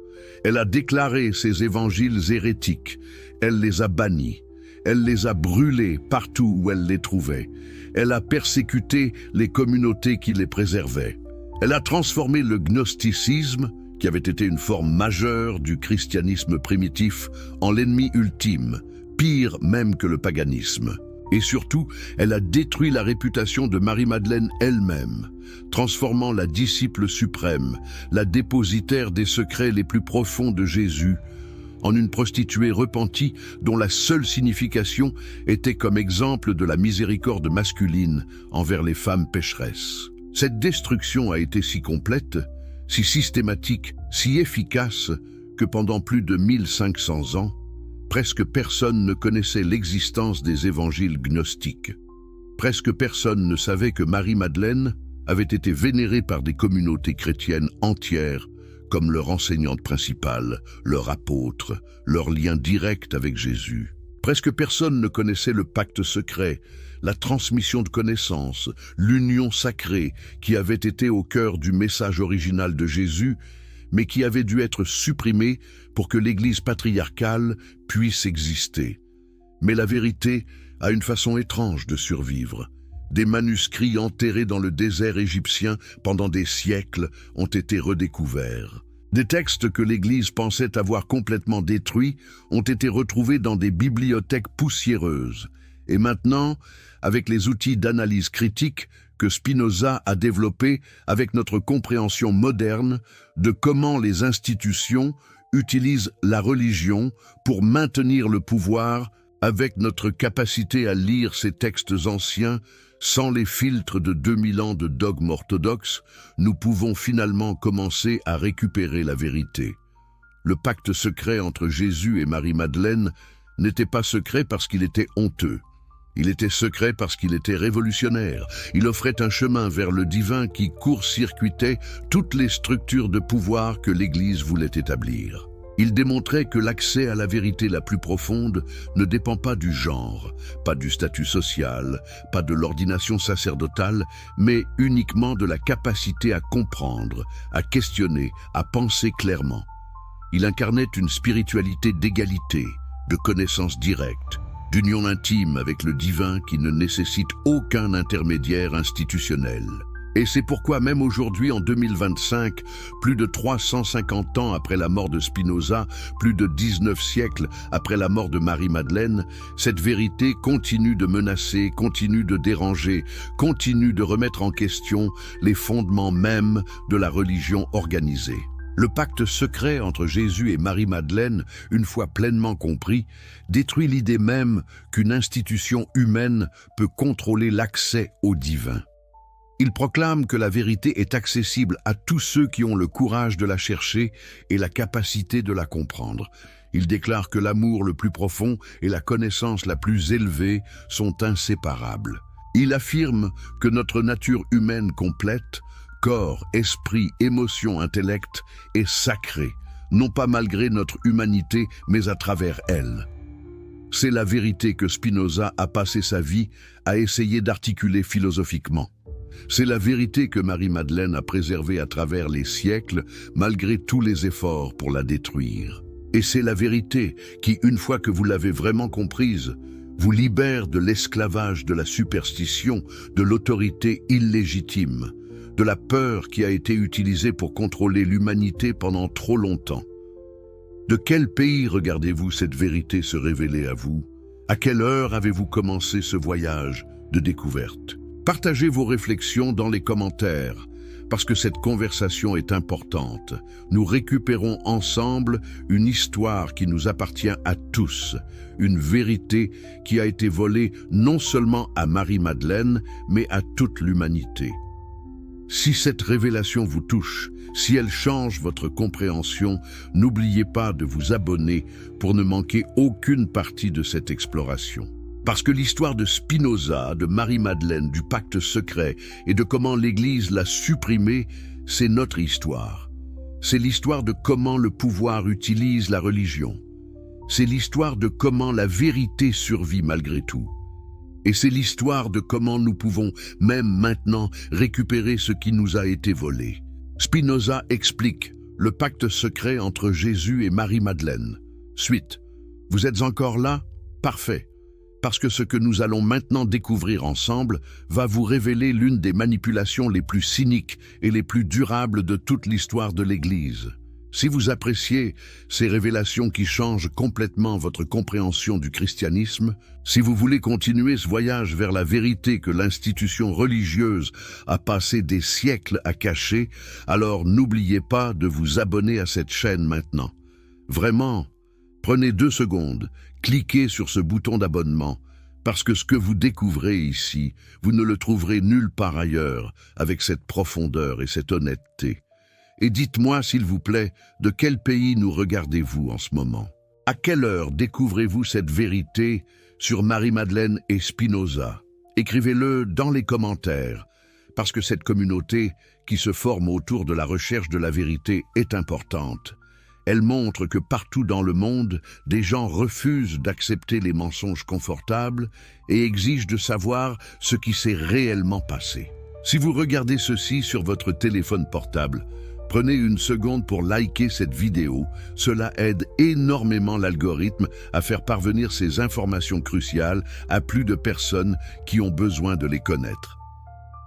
Elle a déclaré ces évangiles hérétiques, elle les a bannis. Elle les a brûlés partout où elle les trouvait. Elle a persécuté les communautés qui les préservaient. Elle a transformé le gnosticisme, qui avait été une forme majeure du christianisme primitif, en l'ennemi ultime, pire même que le paganisme. Et surtout, elle a détruit la réputation de Marie-Madeleine elle-même, transformant la disciple suprême, la dépositaire des secrets les plus profonds de Jésus, en une prostituée repentie dont la seule signification était comme exemple de la miséricorde masculine envers les femmes pécheresses. Cette destruction a été si complète, si systématique, si efficace, que pendant plus de 1500 ans, presque personne ne connaissait l'existence des évangiles gnostiques. Presque personne ne savait que Marie-Madeleine avait été vénérée par des communautés chrétiennes entières comme leur enseignante principale, leur apôtre, leur lien direct avec Jésus. Presque personne ne connaissait le pacte secret, la transmission de connaissances, l'union sacrée qui avait été au cœur du message original de Jésus, mais qui avait dû être supprimée pour que l'Église patriarcale puisse exister. Mais la vérité a une façon étrange de survivre. Des manuscrits enterrés dans le désert égyptien pendant des siècles ont été redécouverts. Des textes que l'Église pensait avoir complètement détruits ont été retrouvés dans des bibliothèques poussiéreuses. Et maintenant, avec les outils d'analyse critique que Spinoza a développés avec notre compréhension moderne de comment les institutions utilisent la religion pour maintenir le pouvoir, avec notre capacité à lire ces textes anciens, sans les filtres de 2000 ans de dogmes orthodoxes, nous pouvons finalement commencer à récupérer la vérité. Le pacte secret entre Jésus et Marie-Madeleine n'était pas secret parce qu'il était honteux. Il était secret parce qu'il était révolutionnaire. Il offrait un chemin vers le divin qui court-circuitait toutes les structures de pouvoir que l'Église voulait établir. Il démontrait que l'accès à la vérité la plus profonde ne dépend pas du genre, pas du statut social, pas de l'ordination sacerdotale, mais uniquement de la capacité à comprendre, à questionner, à penser clairement. Il incarnait une spiritualité d'égalité, de connaissance directe, d'union intime avec le divin qui ne nécessite aucun intermédiaire institutionnel. Et c'est pourquoi même aujourd'hui, en 2025, plus de 350 ans après la mort de Spinoza, plus de 19 siècles après la mort de Marie-Madeleine, cette vérité continue de menacer, continue de déranger, continue de remettre en question les fondements mêmes de la religion organisée. Le pacte secret entre Jésus et Marie-Madeleine, une fois pleinement compris, détruit l'idée même qu'une institution humaine peut contrôler l'accès au divin. Il proclame que la vérité est accessible à tous ceux qui ont le courage de la chercher et la capacité de la comprendre. Il déclare que l'amour le plus profond et la connaissance la plus élevée sont inséparables. Il affirme que notre nature humaine complète, corps, esprit, émotion, intellect, est sacrée, non pas malgré notre humanité, mais à travers elle. C'est la vérité que Spinoza a passé sa vie à essayer d'articuler philosophiquement. C'est la vérité que Marie-Madeleine a préservée à travers les siècles, malgré tous les efforts pour la détruire. Et c'est la vérité qui, une fois que vous l'avez vraiment comprise, vous libère de l'esclavage de la superstition, de l'autorité illégitime, de la peur qui a été utilisée pour contrôler l'humanité pendant trop longtemps. De quel pays regardez-vous cette vérité se révéler à vous? À quelle heure avez-vous commencé ce voyage de découverte? Partagez vos réflexions dans les commentaires, parce que cette conversation est importante. Nous récupérons ensemble une histoire qui nous appartient à tous, une vérité qui a été volée non seulement à Marie-Madeleine, mais à toute l'humanité. Si cette révélation vous touche, si elle change votre compréhension, n'oubliez pas de vous abonner pour ne manquer aucune partie de cette exploration. Parce que l'histoire de Spinoza, de Marie-Madeleine, du pacte secret et de comment l'Église l'a supprimé, c'est notre histoire. C'est l'histoire de comment le pouvoir utilise la religion. C'est l'histoire de comment la vérité survit malgré tout. Et c'est l'histoire de comment nous pouvons, même maintenant, récupérer ce qui nous a été volé. Spinoza explique le pacte secret entre Jésus et Marie-Madeleine. Suite. Vous êtes encore là? Parfait. Parce que ce que nous allons maintenant découvrir ensemble va vous révéler l'une des manipulations les plus cyniques et les plus durables de toute l'histoire de l'Église. Si vous appréciez ces révélations qui changent complètement votre compréhension du christianisme, si vous voulez continuer ce voyage vers la vérité que l'institution religieuse a passé des siècles à cacher, alors n'oubliez pas de vous abonner à cette chaîne maintenant. Vraiment, prenez 2 secondes, cliquez sur ce bouton d'abonnement, parce que ce que vous découvrez ici, vous ne le trouverez nulle part ailleurs avec cette profondeur et cette honnêteté. Et dites-moi, s'il vous plaît, de quel pays nous regardez-vous en ce moment? À quelle heure découvrez-vous cette vérité sur Marie-Madeleine et Spinoza? Écrivez-le dans les commentaires, parce que cette communauté qui se forme autour de la recherche de la vérité est importante. Elle montre que partout dans le monde, des gens refusent d'accepter les mensonges confortables et exigent de savoir ce qui s'est réellement passé. Si vous regardez ceci sur votre téléphone portable, prenez une seconde pour liker cette vidéo. Cela aide énormément l'algorithme à faire parvenir ces informations cruciales à plus de personnes qui ont besoin de les connaître.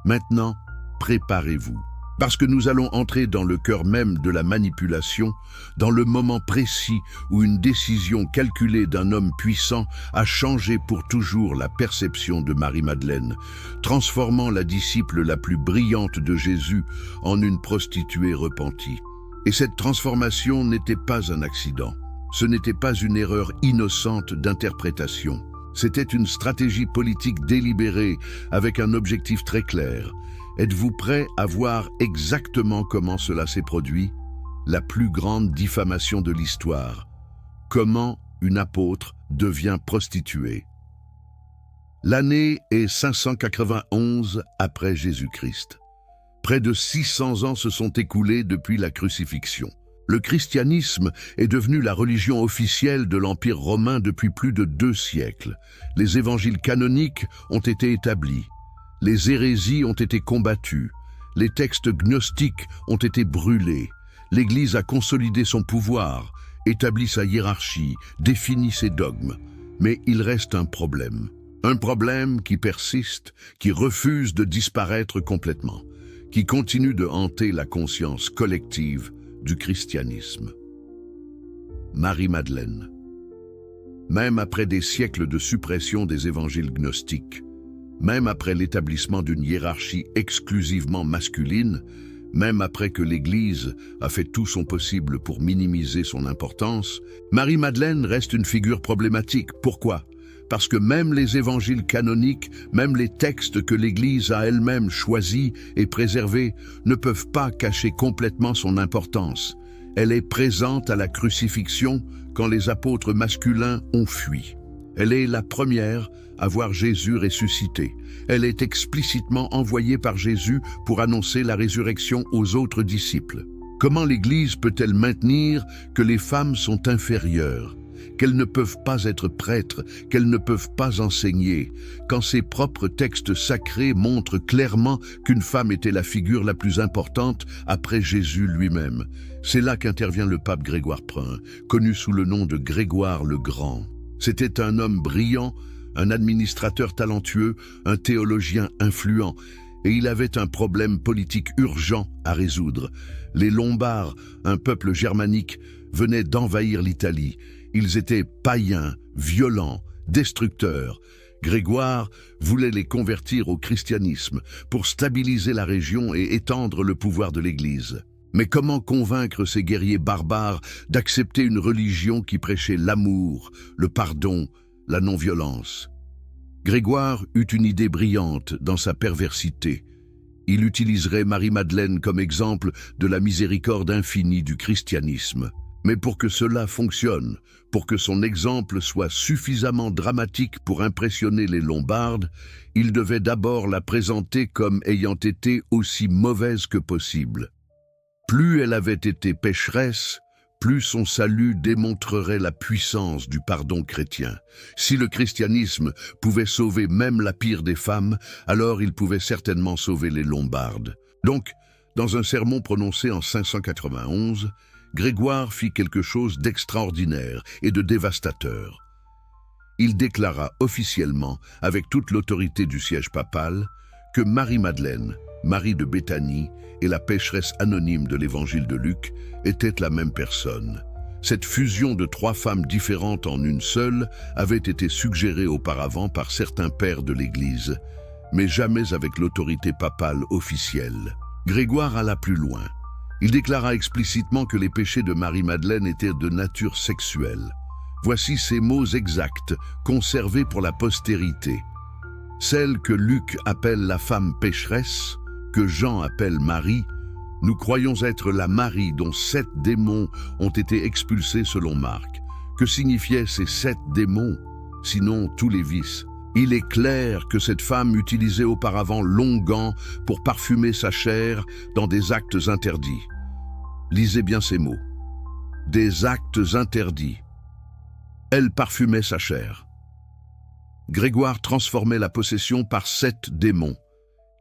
Maintenant, préparez-vous. Parce que nous allons entrer dans le cœur même de la manipulation, dans le moment précis où une décision calculée d'un homme puissant a changé pour toujours la perception de Marie-Madeleine, transformant la disciple la plus brillante de Jésus en une prostituée repentie. Et cette transformation n'était pas un accident. Ce n'était pas une erreur innocente d'interprétation. C'était une stratégie politique délibérée avec un objectif très clair. Êtes-vous prêt à voir exactement comment cela s'est produit? La plus grande diffamation de l'histoire. Comment une apôtre devient prostituée. L'année est 591 après Jésus-Christ. Près de 600 ans se sont écoulés depuis la crucifixion. Le christianisme est devenu la religion officielle de l'Empire romain depuis plus de 2 siècles. Les évangiles canoniques ont été établis. Les hérésies ont été combattues, les textes gnostiques ont été brûlés, l'Église a consolidé son pouvoir, établi sa hiérarchie, défini ses dogmes. Mais il reste un problème qui persiste, qui refuse de disparaître complètement, qui continue de hanter la conscience collective du christianisme. Marie-Madeleine. Même après des siècles de suppression des évangiles gnostiques, même après l'établissement d'une hiérarchie exclusivement masculine, même après que l'Église a fait tout son possible pour minimiser son importance, Marie-Madeleine reste une figure problématique. Pourquoi? Parce que même les évangiles canoniques, même les textes que l'Église a elle-même choisis et préservés, ne peuvent pas cacher complètement son importance. Elle est présente à la crucifixion quand les apôtres masculins ont fui. Elle est la première à voir Jésus ressuscité. Elle est explicitement envoyée par Jésus pour annoncer la résurrection aux autres disciples. Comment l'Église peut-elle maintenir que les femmes sont inférieures, qu'elles ne peuvent pas être prêtres, qu'elles ne peuvent pas enseigner, quand ses propres textes sacrés montrent clairement qu'une femme était la figure la plus importante après Jésus lui-même? C'est là qu'intervient le pape Grégoire Ier, connu sous le nom de Grégoire le Grand. C'était un homme brillant, un administrateur talentueux, un théologien influent, et il avait un problème politique urgent à résoudre. Les Lombards, un peuple germanique, venaient d'envahir l'Italie. Ils étaient païens, violents, destructeurs. Grégoire voulait les convertir au christianisme pour stabiliser la région et étendre le pouvoir de l'Église. Mais comment convaincre ces guerriers barbares d'accepter une religion qui prêchait l'amour, le pardon, la non-violence? Grégoire eut une idée brillante dans sa perversité. Il utiliserait Marie-Madeleine comme exemple de la miséricorde infinie du christianisme. Mais pour que cela fonctionne, pour que son exemple soit suffisamment dramatique pour impressionner les Lombardes, il devait d'abord la présenter comme ayant été aussi mauvaise que possible. Plus elle avait été pécheresse, plus son salut démontrerait la puissance du pardon chrétien. Si le christianisme pouvait sauver même la pire des femmes, alors il pouvait certainement sauver les Lombardes. Donc, dans un sermon prononcé en 591, Grégoire fit quelque chose d'extraordinaire et de dévastateur. Il déclara officiellement, avec toute l'autorité du siège papal, que Marie-Madeleine, Marie de Béthanie et la pécheresse anonyme de l'évangile de Luc étaient la même personne. Cette fusion de trois femmes différentes en une seule avait été suggérée auparavant par certains pères de l'Église, mais jamais avec l'autorité papale officielle. Grégoire alla plus loin. Il déclara explicitement que les péchés de Marie-Madeleine étaient de nature sexuelle. Voici ces mots exacts, conservés pour la postérité. Celle que Luc appelle la femme pécheresse, que Jean appelle Marie, nous croyons être la Marie dont 7 démons ont été expulsés selon Marc. Que signifiaient ces 7 démons, sinon tous les vices? Il est clair que cette femme utilisait auparavant l'onguent pour parfumer sa chair dans des actes interdits. Lisez bien ces mots. Des actes interdits. Elle parfumait sa chair. Grégoire transformait la possession par 7 démons,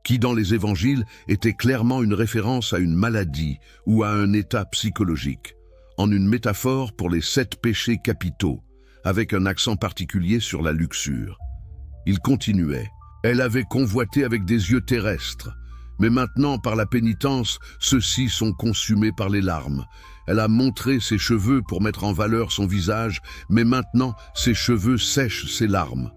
qui dans les évangiles étaient clairement une référence à une maladie ou à un état psychologique, en une métaphore pour les 7 péchés capitaux, avec un accent particulier sur la luxure. Il continuait. Elle avait convoité avec des yeux terrestres, mais maintenant, par la pénitence, ceux-ci sont consumés par les larmes. Elle a montré ses cheveux pour mettre en valeur son visage, mais maintenant, ses cheveux sèchent ses larmes.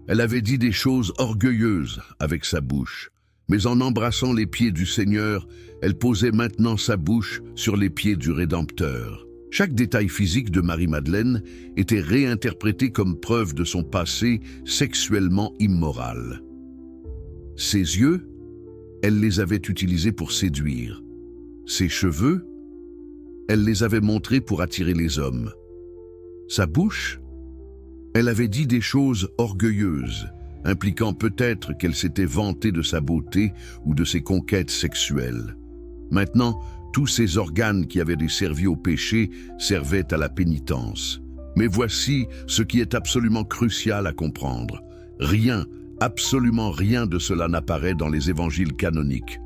Elle avait dit des choses orgueilleuses avec sa bouche, mais en embrassant les pieds du Seigneur, elle posait maintenant sa bouche sur les pieds du Rédempteur. Chaque détail physique de Marie-Madeleine était réinterprété comme preuve de son passé sexuellement immoral. Ses yeux, elle les avait utilisés pour séduire. Ses cheveux, elle les avait montrés pour attirer les hommes. Sa bouche, elle avait dit des choses orgueilleuses, impliquant peut-être qu'elle s'était vantée de sa beauté ou de ses conquêtes sexuelles. Maintenant, tous ces organes qui avaient servi au péché servaient à la pénitence. Mais voici ce qui est absolument crucial à comprendre. Rien, absolument rien de cela n'apparaît dans les évangiles canoniques.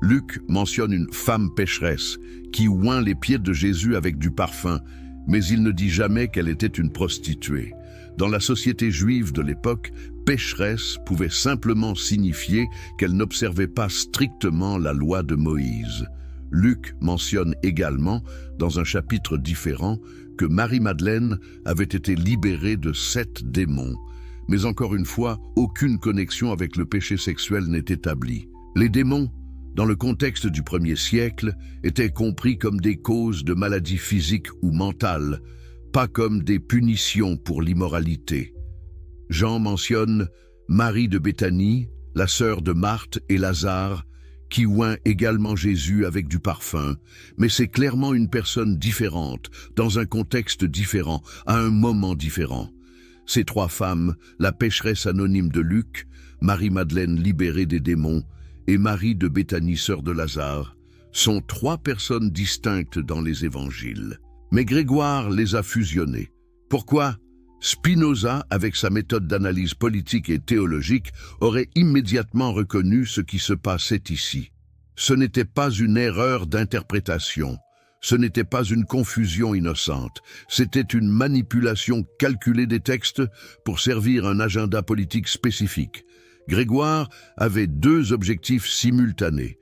Luc mentionne une femme pécheresse qui oint les pieds de Jésus avec du parfum, mais il ne dit jamais qu'elle était une prostituée. Dans la société juive de l'époque, pécheresse pouvait simplement signifier qu'elle n'observait pas strictement la loi de Moïse. Luc mentionne également, dans un chapitre différent, que Marie-Madeleine avait été libérée de 7 démons. Mais encore une fois, aucune connexion avec le péché sexuel n'est établie. Les démons, dans le contexte du 1er siècle, étaient compris comme des causes de maladies physiques ou mentales, pas comme des punitions pour l'immoralité. Jean mentionne Marie de Béthanie, la sœur de Marthe et Lazare, qui oint également Jésus avec du parfum, mais c'est clairement une personne différente, dans un contexte différent, à un moment différent. Ces 3 femmes, la pécheresse anonyme de Luc, Marie-Madeleine libérée des démons, et Marie de Béthanie, sœur de Lazare, sont 3 personnes distinctes dans les évangiles. Mais Grégoire les a fusionnées. Pourquoi? Spinoza, avec sa méthode d'analyse politique et théologique, aurait immédiatement reconnu ce qui se passait ici. Ce n'était pas une erreur d'interprétation, ce n'était pas une confusion innocente, c'était une manipulation calculée des textes pour servir un agenda politique spécifique. Grégoire avait 2 objectifs simultanés.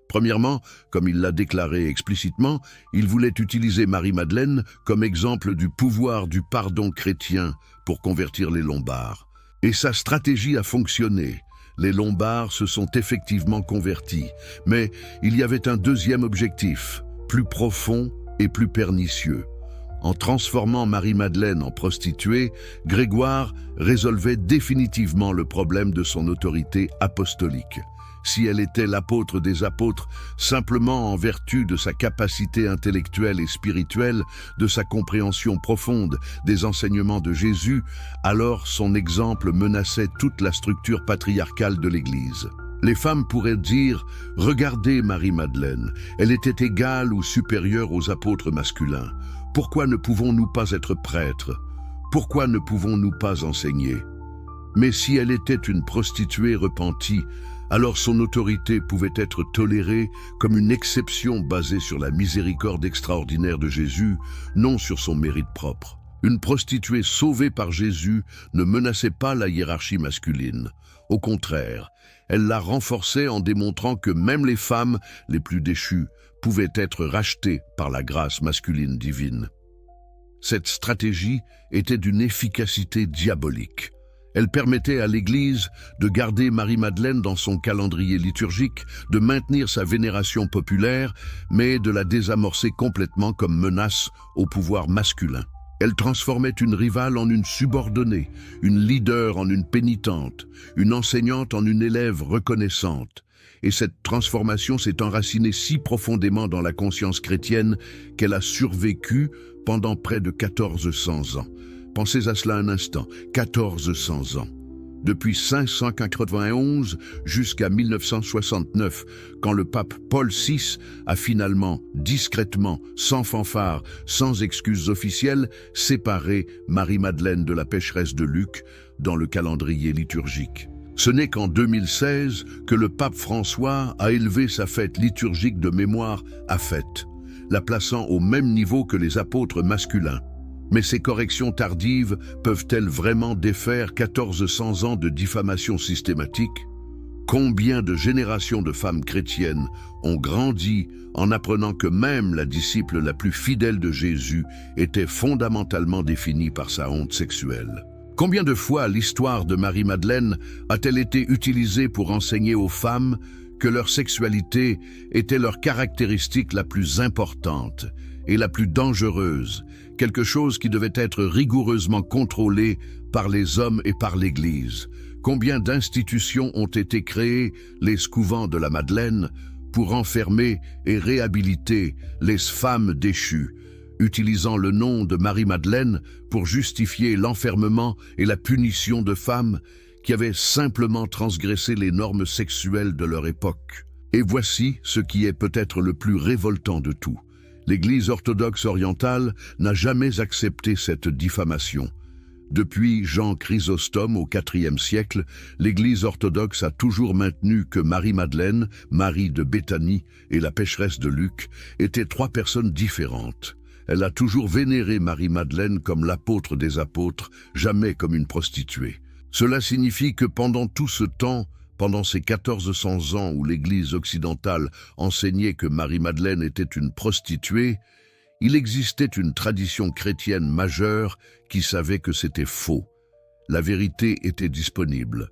Premièrement, comme il l'a déclaré explicitement, il voulait utiliser Marie-Madeleine comme exemple du pouvoir du pardon chrétien pour convertir les Lombards. Et sa stratégie a fonctionné. Les Lombards se sont effectivement convertis, mais il y avait un deuxième objectif, plus profond et plus pernicieux. En transformant Marie-Madeleine en prostituée, Grégoire résolvait définitivement le problème de son autorité apostolique. Si elle était l'apôtre des apôtres simplement en vertu de sa capacité intellectuelle et spirituelle, de sa compréhension profonde des enseignements de Jésus, alors son exemple menaçait toute la structure patriarcale de l'Église. Les femmes pourraient dire « Regardez Marie-Madeleine, elle était égale ou supérieure aux apôtres masculins. Pourquoi ne pouvons-nous pas être prêtres? Pourquoi ne pouvons-nous pas enseigner ?» Mais si elle était une prostituée repentie, alors son autorité pouvait être tolérée comme une exception basée sur la miséricorde extraordinaire de Jésus, non sur son mérite propre. Une prostituée sauvée par Jésus ne menaçait pas la hiérarchie masculine. Au contraire, elle la renforçait en démontrant que même les femmes les plus déchues pouvaient être rachetées par la grâce masculine divine. Cette stratégie était d'une efficacité diabolique. Elle permettait à l'Église de garder Marie-Madeleine dans son calendrier liturgique, de maintenir sa vénération populaire, mais de la désamorcer complètement comme menace au pouvoir masculin. Elle transformait une rivale en une subordonnée, une leader en une pénitente, une enseignante en une élève reconnaissante. Et cette transformation s'est enracinée si profondément dans la conscience chrétienne qu'elle a survécu pendant près de 1400 ans. Pensez à cela un instant, 1400 ans. Depuis 591 jusqu'à 1969, quand le pape Paul VI a finalement, discrètement, sans fanfare, sans excuses officielles, séparé Marie-Madeleine de la pécheresse de Luc dans le calendrier liturgique. Ce n'est qu'en 2016 que le pape François a élevé sa fête liturgique de mémoire à fête, la plaçant au même niveau que les apôtres masculins. Mais ces corrections tardives peuvent-elles vraiment défaire 1400 ans de diffamation systématique? Combien de générations de femmes chrétiennes ont grandi en apprenant que même la disciple la plus fidèle de Jésus était fondamentalement définie par sa honte sexuelle? Combien de fois l'histoire de Marie-Madeleine a-t-elle été utilisée pour enseigner aux femmes que leur sexualité était leur caractéristique la plus importante et la plus dangereuse, quelque chose qui devait être rigoureusement contrôlé par les hommes et par l'Église? Combien d'institutions ont été créées, les couvents de la Madeleine, pour enfermer et réhabiliter les femmes déchues, utilisant le nom de Marie-Madeleine pour justifier l'enfermement et la punition de femmes qui avaient simplement transgressé les normes sexuelles de leur époque. Et voici ce qui est peut-être le plus révoltant de tout. L'Église orthodoxe orientale n'a jamais accepté cette diffamation. Depuis Jean Chrysostome au IVe siècle, l'Église orthodoxe a toujours maintenu que Marie-Madeleine, Marie de Béthanie et la pécheresse de Luc étaient trois personnes différentes. Elle a toujours vénéré Marie-Madeleine comme l'apôtre des apôtres, jamais comme une prostituée. Cela signifie que pendant tout ce temps, pendant ces 1400 ans où l'Église occidentale enseignait que Marie-Madeleine était une prostituée, il existait une tradition chrétienne majeure qui savait que c'était faux. La vérité était disponible.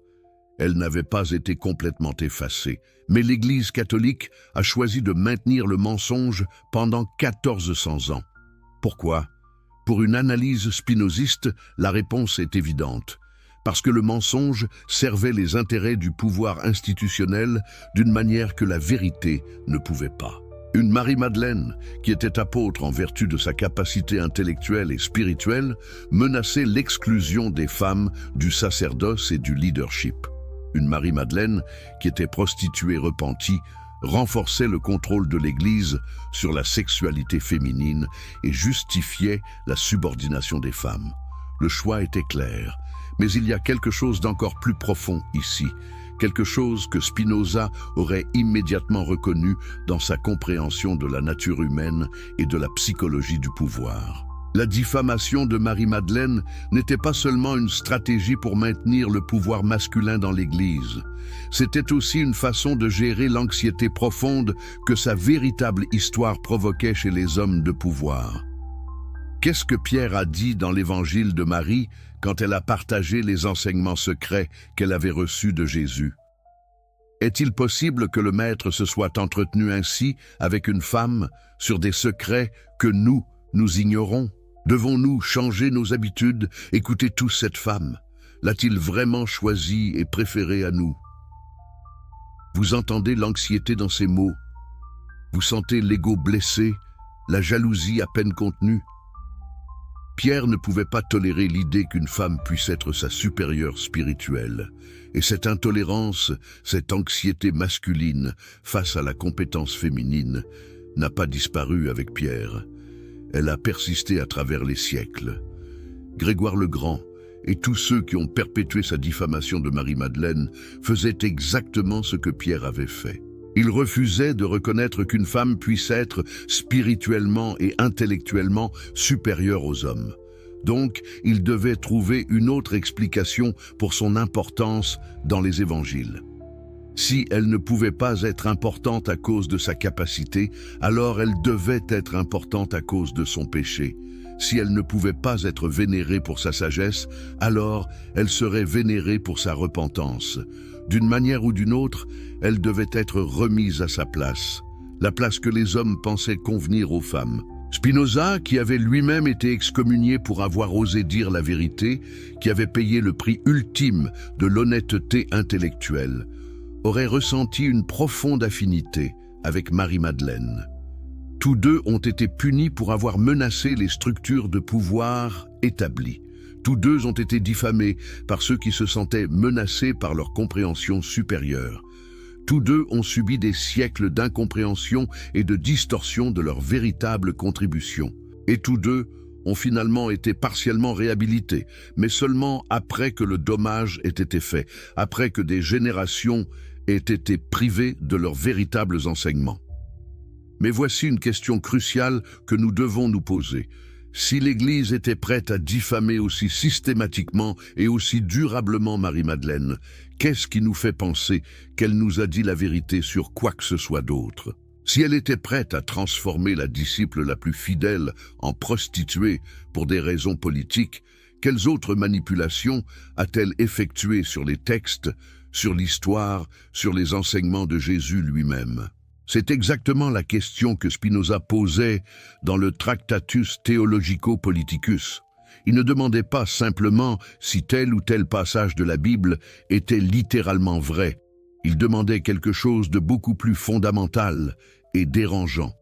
Elle n'avait pas été complètement effacée, mais l'Église catholique a choisi de maintenir le mensonge pendant 1400 ans. Pourquoi? Pour une analyse spinoziste, la réponse est évidente. Parce que le mensonge servait les intérêts du pouvoir institutionnel d'une manière que la vérité ne pouvait pas. Une Marie-Madeleine, qui était apôtre en vertu de sa capacité intellectuelle et spirituelle, menaçait l'exclusion des femmes du sacerdoce et du leadership. Une Marie-Madeleine, qui était prostituée repentie, renforçait le contrôle de l'Église sur la sexualité féminine et justifiait la subordination des femmes. Le choix était clair. Mais il y a quelque chose d'encore plus profond ici, quelque chose que Spinoza aurait immédiatement reconnu dans sa compréhension de la nature humaine et de la psychologie du pouvoir. La diffamation de Marie-Madeleine n'était pas seulement une stratégie pour maintenir le pouvoir masculin dans l'Église. C'était aussi une façon de gérer l'anxiété profonde que sa véritable histoire provoquait chez les hommes de pouvoir. Qu'est-ce que Pierre a dit dans l'Évangile de Marie quand elle a partagé les enseignements secrets qu'elle avait reçus de Jésus? Est-il possible que le Maître se soit entretenu ainsi avec une femme sur des secrets que nous ignorons? Devons-nous changer nos habitudes? Écoutez tous cette femme. L'a-t-il vraiment choisie et préférée à nous? Vous entendez l'anxiété dans ses mots. Vous sentez l'ego blessé, la jalousie à peine contenue. Pierre ne pouvait pas tolérer l'idée qu'une femme puisse être sa supérieure spirituelle. Et cette intolérance, cette anxiété masculine face à la compétence féminine n'a pas disparu avec Pierre. Elle a persisté à travers les siècles. Grégoire le Grand et tous ceux qui ont perpétué sa diffamation de Marie-Madeleine faisaient exactement ce que Pierre avait fait. Ils refusaient de reconnaître qu'une femme puisse être spirituellement et intellectuellement supérieure aux hommes. Donc, ils devaient trouver une autre explication pour son importance dans les évangiles. Si elle ne pouvait pas être importante à cause de sa capacité, alors elle devait être importante à cause de son péché. Si elle ne pouvait pas être vénérée pour sa sagesse, alors elle serait vénérée pour sa repentance. D'une manière ou d'une autre, elle devait être remise à sa place, la place que les hommes pensaient convenir aux femmes. Spinoza, qui avait lui-même été excommunié pour avoir osé dire la vérité, qui avait payé le prix ultime de l'honnêteté intellectuelle, aurait ressenti une profonde affinité avec Marie-Madeleine. Tous deux ont été punis pour avoir menacé les structures de pouvoir établies. Tous deux ont été diffamés par ceux qui se sentaient menacés par leur compréhension supérieure. Tous deux ont subi des siècles d'incompréhension et de distorsion de leur véritable contribution. Et tous deux ont finalement été partiellement réhabilités, mais seulement après que le dommage ait été fait, après que des générations aient été privées de leurs véritables enseignements. Mais voici une question cruciale que nous devons nous poser. Si l'Église était prête à diffamer aussi systématiquement et aussi durablement Marie-Madeleine, qu'est-ce qui nous fait penser qu'elle nous a dit la vérité sur quoi que ce soit d'autre? Si elle était prête à transformer la disciple la plus fidèle en prostituée pour des raisons politiques, quelles autres manipulations a-t-elle effectuées sur les textes, sur l'histoire, sur les enseignements de Jésus lui-même? C'est exactement la question que Spinoza posait dans le Tractatus Theologico-Politicus. Il ne demandait pas simplement si tel ou tel passage de la Bible était littéralement vrai. Il demandait quelque chose de beaucoup plus fondamental et dérangeant.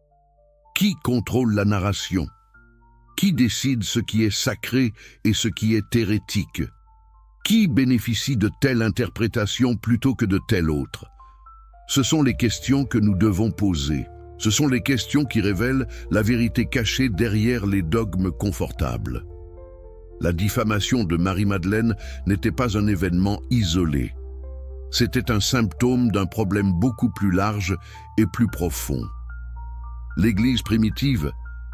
Qui contrôle la narration? Qui décide ce qui est sacré et ce qui est hérétique? Qui bénéficie de telle interprétation plutôt que de telle autre? Ce sont les questions que nous devons poser. Ce sont les questions qui révèlent la vérité cachée derrière les dogmes confortables. La diffamation de Marie-Madeleine n'était pas un événement isolé. C'était un symptôme d'un problème beaucoup plus large et plus profond. L'Église primitive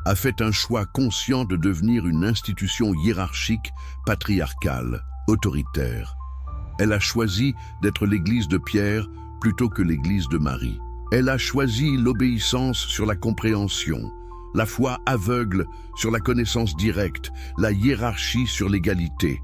a fait un choix conscient de devenir une institution hiérarchique, patriarcale, autoritaire. Elle a choisi d'être l'Église de Pierre plutôt que l'Église de Marie. Elle a choisi l'obéissance sur la compréhension, la foi aveugle sur la connaissance directe, la hiérarchie sur l'égalité.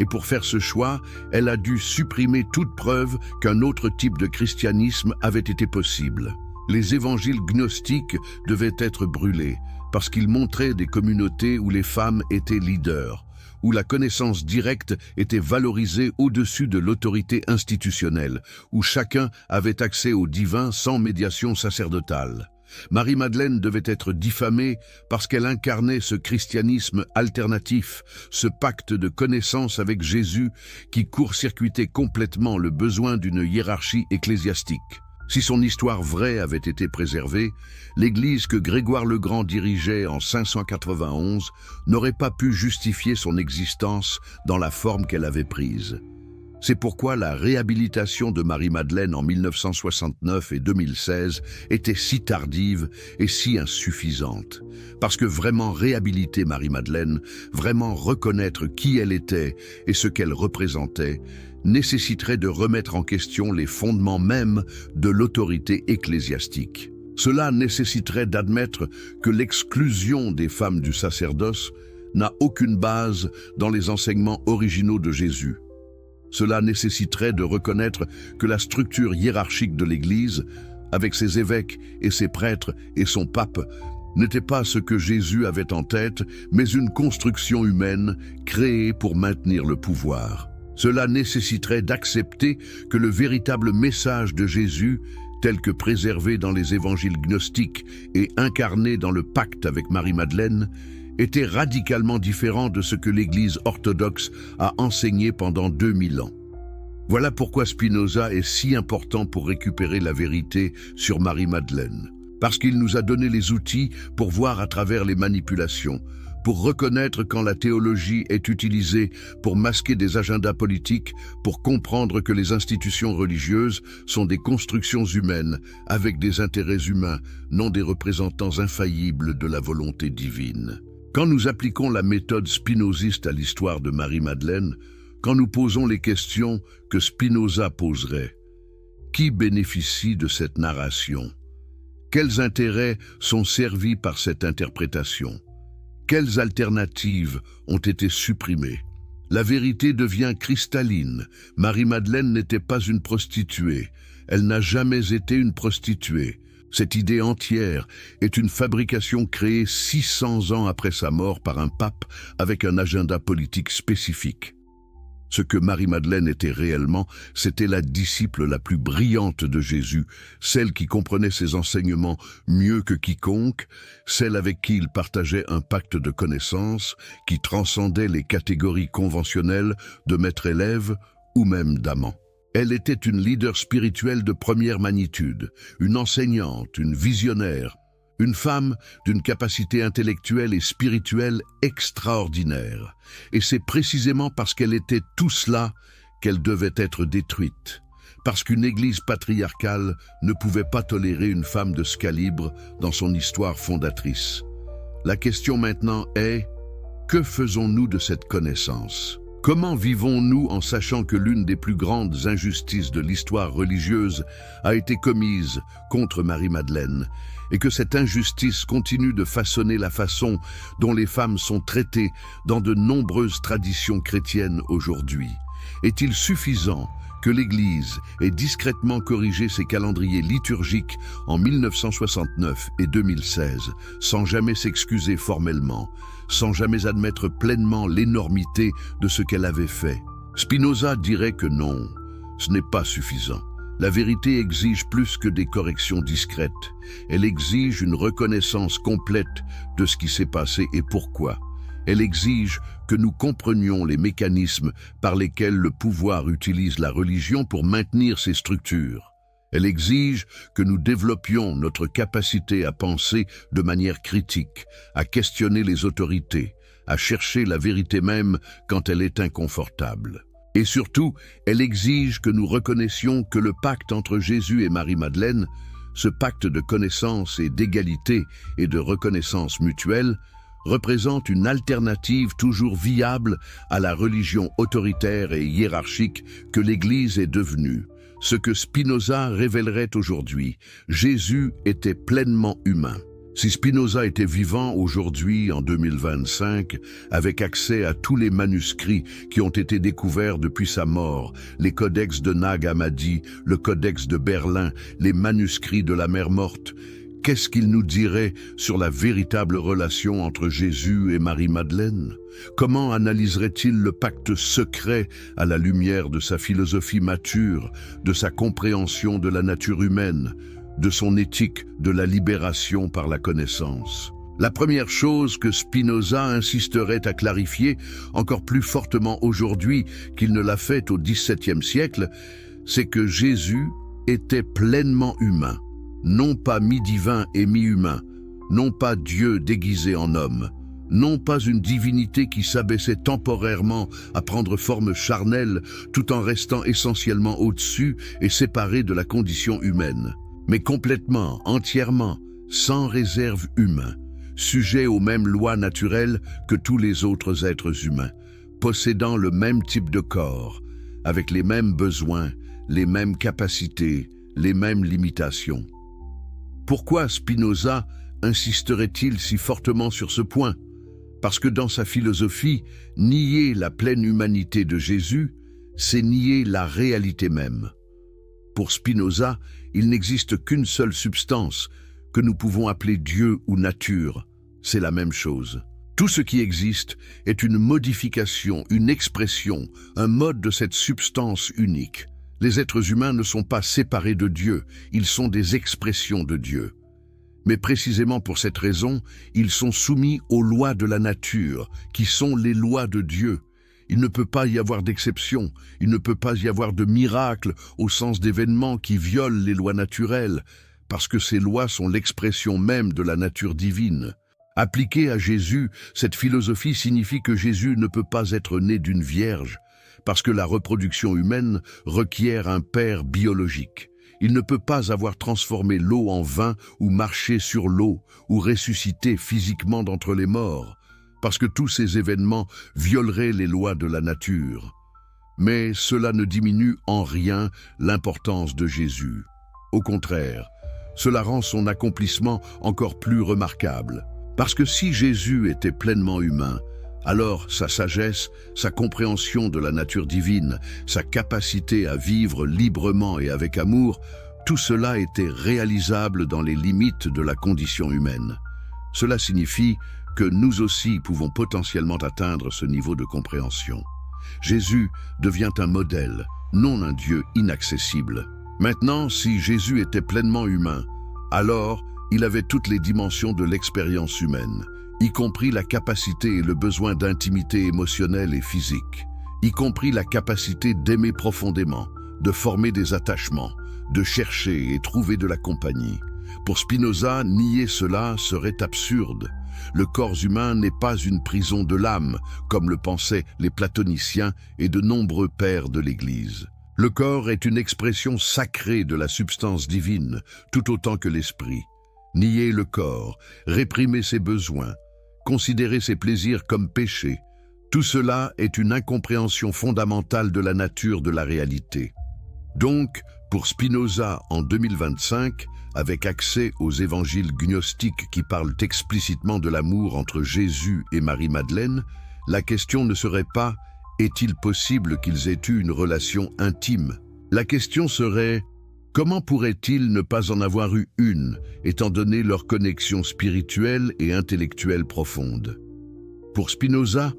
Et pour faire ce choix, elle a dû supprimer toute preuve qu'un autre type de christianisme avait été possible. Les évangiles gnostiques devaient être brûlés parce qu'ils montraient des communautés où les femmes étaient leaders, où la connaissance directe était valorisée au-dessus de l'autorité institutionnelle, où chacun avait accès au divin sans médiation sacerdotale. Marie-Madeleine devait être diffamée parce qu'elle incarnait ce christianisme alternatif, ce pacte de connaissance avec Jésus qui court-circuitait complètement le besoin d'une hiérarchie ecclésiastique. Si son histoire vraie avait été préservée, l'Église que Grégoire le Grand dirigeait en 591 n'aurait pas pu justifier son existence dans la forme qu'elle avait prise. C'est pourquoi la réhabilitation de Marie-Madeleine en 1969 et 2016 était si tardive et si insuffisante. Parce que vraiment réhabiliter Marie-Madeleine, vraiment reconnaître qui elle était et ce qu'elle représentait, nécessiterait de remettre en question les fondements mêmes de l'autorité ecclésiastique. Cela nécessiterait d'admettre que l'exclusion des femmes du sacerdoce n'a aucune base dans les enseignements originaux de Jésus. Cela nécessiterait de reconnaître que la structure hiérarchique de l'Église, avec ses évêques et ses prêtres et son pape, n'était pas ce que Jésus avait en tête, mais une construction humaine créée pour maintenir le pouvoir. Cela nécessiterait d'accepter que le véritable message de Jésus, tel que préservé dans les évangiles gnostiques et incarné dans le pacte avec Marie-Madeleine, était radicalement différent de ce que l'Église orthodoxe a enseigné pendant 2000 ans. Voilà pourquoi Spinoza est si important pour récupérer la vérité sur Marie-Madeleine. Parce qu'il nous a donné les outils pour voir à travers les manipulations, pour reconnaître quand la théologie est utilisée pour masquer des agendas politiques, pour comprendre que les institutions religieuses sont des constructions humaines avec des intérêts humains, non des représentants infaillibles de la volonté divine. Quand nous appliquons la méthode spinoziste à l'histoire de Marie-Madeleine, quand nous posons les questions que Spinoza poserait, qui bénéficie de cette narration? Quels intérêts sont servis par cette interprétation? Quelles alternatives ont été supprimées? La vérité devient cristalline. Marie-Madeleine n'était pas une prostituée. Elle n'a jamais été une prostituée. Cette idée entière est une fabrication créée 600 ans après sa mort par un pape avec un agenda politique spécifique. Ce que Marie-Madeleine était réellement, c'était la disciple la plus brillante de Jésus, celle qui comprenait ses enseignements mieux que quiconque, celle avec qui il partageait un pacte de connaissance qui transcendait les catégories conventionnelles de maître-élève ou même d'amant. Elle était une leader spirituelle de première magnitude, une enseignante, une visionnaire, une femme d'une capacité intellectuelle et spirituelle extraordinaire. Et c'est précisément parce qu'elle était tout cela qu'elle devait être détruite. Parce qu'une église patriarcale ne pouvait pas tolérer une femme de ce calibre dans son histoire fondatrice. La question maintenant est, que faisons-nous de cette connaissance ? Comment vivons-nous en sachant que l'une des plus grandes injustices de l'histoire religieuse a été commise contre Marie-Madeleine et que cette injustice continue de façonner la façon dont les femmes sont traitées dans de nombreuses traditions chrétiennes aujourd'hui? Est-il suffisant que l'Église ait discrètement corrigé ses calendriers liturgiques en 1969 et 2016, sans jamais s'excuser formellement, sans jamais admettre pleinement l'énormité de ce qu'elle avait fait? Spinoza dirait que non, ce n'est pas suffisant. La vérité exige plus que des corrections discrètes. Elle exige une reconnaissance complète de ce qui s'est passé et pourquoi. Elle exige que nous comprenions les mécanismes par lesquels le pouvoir utilise la religion pour maintenir ses structures. Elle exige que nous développions notre capacité à penser de manière critique, à questionner les autorités, à chercher la vérité même quand elle est inconfortable. Et surtout, elle exige que nous reconnaissions que le pacte entre Jésus et Marie-Madeleine, ce pacte de connaissance et d'égalité et de reconnaissance mutuelle, représente une alternative toujours viable à la religion autoritaire et hiérarchique que l'Église est devenue. Ce que Spinoza révélerait aujourd'hui, Jésus était pleinement humain. Si Spinoza était vivant aujourd'hui, en 2025, avec accès à tous les manuscrits qui ont été découverts depuis sa mort, les codex de Nag Hammadi, le codex de Berlin, les manuscrits de la Mer Morte, qu'est-ce qu'il nous dirait sur la véritable relation entre Jésus et Marie-Madeleine? Comment analyserait-il le pacte secret à la lumière de sa philosophie mature, de sa compréhension de la nature humaine, de son éthique de la libération par la connaissance? La première chose que Spinoza insisterait à clarifier encore plus fortement aujourd'hui qu'il ne l'a fait au XVIIe siècle, c'est que Jésus était pleinement humain. Non pas mi-divin et mi-humain, non pas Dieu déguisé en homme, non pas une divinité qui s'abaissait temporairement à prendre forme charnelle tout en restant essentiellement au-dessus et séparée de la condition humaine, mais complètement, entièrement, sans réserve humain, sujet aux mêmes lois naturelles que tous les autres êtres humains, possédant le même type de corps, avec les mêmes besoins, les mêmes capacités, les mêmes limitations. Pourquoi Spinoza insisterait-il si fortement sur ce point? Parce que dans sa philosophie, nier la pleine humanité de Jésus, c'est nier la réalité même. Pour Spinoza, il n'existe qu'une seule substance que nous pouvons appeler Dieu ou nature. C'est la même chose. Tout ce qui existe est une modification, une expression, un mode de cette substance unique. Les êtres humains ne sont pas séparés de Dieu, ils sont des expressions de Dieu. Mais précisément pour cette raison, ils sont soumis aux lois de la nature, qui sont les lois de Dieu. Il ne peut pas y avoir d'exception, il ne peut pas y avoir de miracle au sens d'événements qui violent les lois naturelles, parce que ces lois sont l'expression même de la nature divine. Appliquée à Jésus, cette philosophie signifie que Jésus ne peut pas être né d'une vierge, parce que la reproduction humaine requiert un père biologique. Il ne peut pas avoir transformé l'eau en vin ou marché sur l'eau ou ressuscité physiquement d'entre les morts, parce que tous ces événements violeraient les lois de la nature. Mais cela ne diminue en rien l'importance de Jésus. Au contraire, cela rend son accomplissement encore plus remarquable. Parce que si Jésus était pleinement humain, alors sa sagesse, sa compréhension de la nature divine, sa capacité à vivre librement et avec amour, tout cela était réalisable dans les limites de la condition humaine. Cela signifie que nous aussi pouvons potentiellement atteindre ce niveau de compréhension. Jésus devient un modèle, non un Dieu inaccessible. Maintenant, si Jésus était pleinement humain, alors il avait toutes les dimensions de l'expérience humaine, y compris la capacité et le besoin d'intimité émotionnelle et physique, y compris la capacité d'aimer profondément, de former des attachements, de chercher et trouver de la compagnie. Pour Spinoza, nier cela serait absurde. Le corps humain n'est pas une prison de l'âme, comme le pensaient les platoniciens et de nombreux pères de l'Église. Le corps est une expression sacrée de la substance divine, tout autant que l'esprit. Nier le corps, réprimer ses besoins, considérer ses plaisirs comme péché, tout cela est une incompréhension fondamentale de la nature de la réalité. Donc, pour Spinoza en 2025, avec accès aux évangiles gnostiques qui parlent explicitement de l'amour entre Jésus et Marie-Madeleine, la question ne serait pas « est-il possible qu'ils aient eu une relation intime ?» La question serait « comment pourraient-ils ne pas en avoir eu une, étant donné leur connexion spirituelle et intellectuelle profonde ?» Pour Spinoza,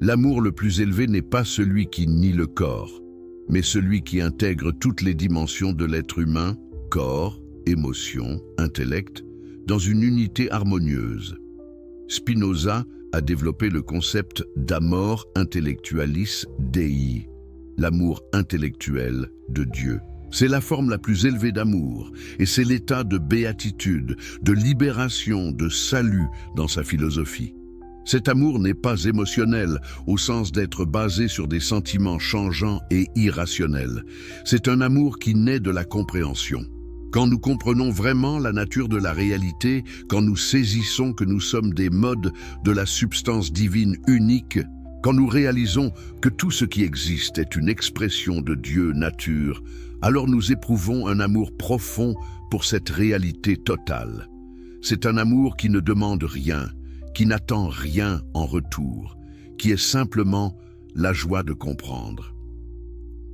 l'amour le plus élevé n'est pas celui qui nie le corps, mais celui qui intègre toutes les dimensions de l'être humain, corps, émotion, intellect, dans une unité harmonieuse. Spinoza a développé le concept d'amor intellectualis Dei, l'amour intellectuel de Dieu. C'est la forme la plus élevée d'amour, et c'est l'état de béatitude, de libération, de salut dans sa philosophie. Cet amour n'est pas émotionnel, au sens d'être basé sur des sentiments changeants et irrationnels. C'est un amour qui naît de la compréhension. Quand nous comprenons vraiment la nature de la réalité, quand nous saisissons que nous sommes des modes de la substance divine unique, quand nous réalisons que tout ce qui existe est une expression de Dieu nature, alors nous éprouvons un amour profond pour cette réalité totale. C'est un amour qui ne demande rien, qui n'attend rien en retour, qui est simplement la joie de comprendre.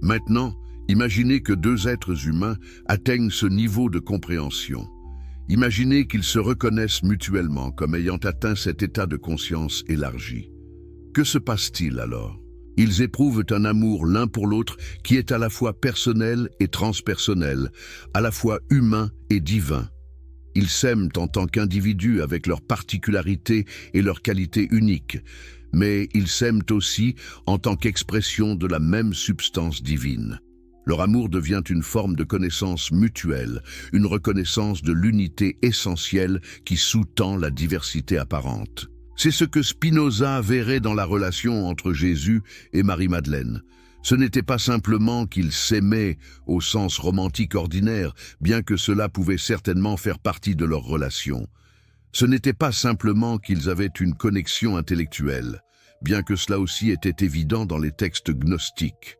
Maintenant, imaginez que deux êtres humains atteignent ce niveau de compréhension. Imaginez qu'ils se reconnaissent mutuellement comme ayant atteint cet état de conscience élargi. Que se passe-t-il alors? Ils éprouvent un amour l'un pour l'autre qui est à la fois personnel et transpersonnel, à la fois humain et divin. Ils s'aiment en tant qu'individus avec leurs particularités et leurs qualités uniques, mais ils s'aiment aussi en tant qu'expression de la même substance divine. Leur amour devient une forme de connaissance mutuelle, une reconnaissance de l'unité essentielle qui sous-tend la diversité apparente. C'est ce que Spinoza verrait dans la relation entre Jésus et Marie-Madeleine. Ce n'était pas simplement qu'ils s'aimaient au sens romantique ordinaire, bien que cela pouvait certainement faire partie de leur relation. Ce n'était pas simplement qu'ils avaient une connexion intellectuelle, bien que cela aussi était évident dans les textes gnostiques.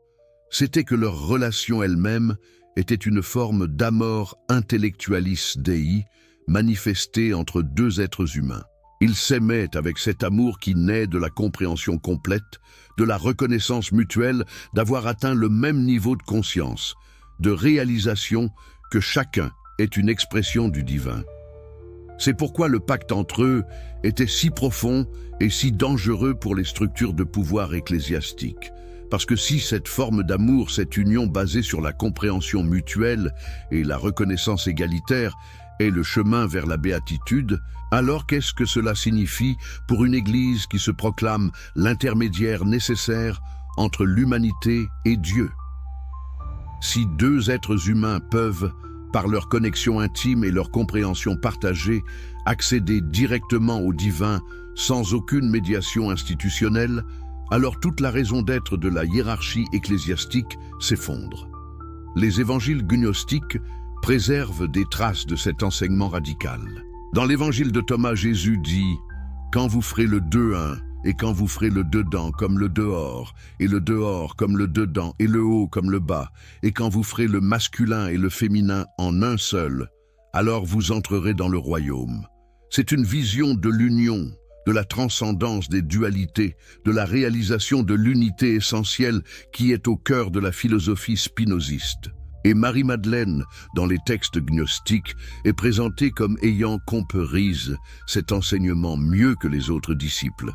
C'était que leur relation elle-même était une forme d'amor intellectualis Dei, manifestée entre deux êtres humains. Ils s'aimaient avec cet amour qui naît de la compréhension complète, de la reconnaissance mutuelle d'avoir atteint le même niveau de conscience, de réalisation que chacun est une expression du divin. C'est pourquoi le pacte entre eux était si profond et si dangereux pour les structures de pouvoir ecclésiastiques. Parce que si cette forme d'amour, cette union basée sur la compréhension mutuelle et la reconnaissance égalitaire est le chemin vers la béatitude, alors qu'est-ce que cela signifie pour une Église qui se proclame l'intermédiaire nécessaire entre l'humanité et Dieu? Si deux êtres humains peuvent, par leur connexion intime et leur compréhension partagée, accéder directement au divin sans aucune médiation institutionnelle, alors toute la raison d'être de la hiérarchie ecclésiastique s'effondre. Les évangiles gnostiques préservent des traces de cet enseignement radical. Dans l'évangile de Thomas, Jésus dit « Quand vous ferez le deux-un, et quand vous ferez le dedans comme le dehors, et le dehors comme le dedans, et le haut comme le bas, et quand vous ferez le masculin et le féminin en un seul, alors vous entrerez dans le royaume. » C'est une vision de l'union, de la transcendance des dualités, de la réalisation de l'unité essentielle qui est au cœur de la philosophie spinoziste. Et Marie-Madeleine, dans les textes gnostiques, est présentée comme ayant compris cet enseignement mieux que les autres disciples.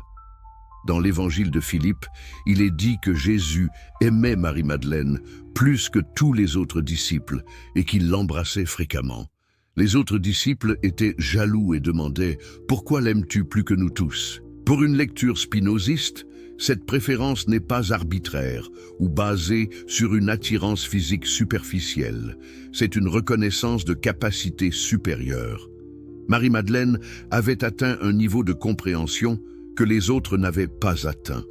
Dans l'évangile de Philippe, il est dit que Jésus aimait Marie-Madeleine plus que tous les autres disciples et qu'il l'embrassait fréquemment. Les autres disciples étaient jaloux et demandaient « Pourquoi l'aimes-tu plus que nous tous ?» Pour une lecture spinoziste, cette préférence n'est pas arbitraire ou basée sur une attirance physique superficielle. C'est une reconnaissance de capacité supérieure. Marie-Madeleine avait atteint un niveau de compréhension que les autres n'avaient pas atteint.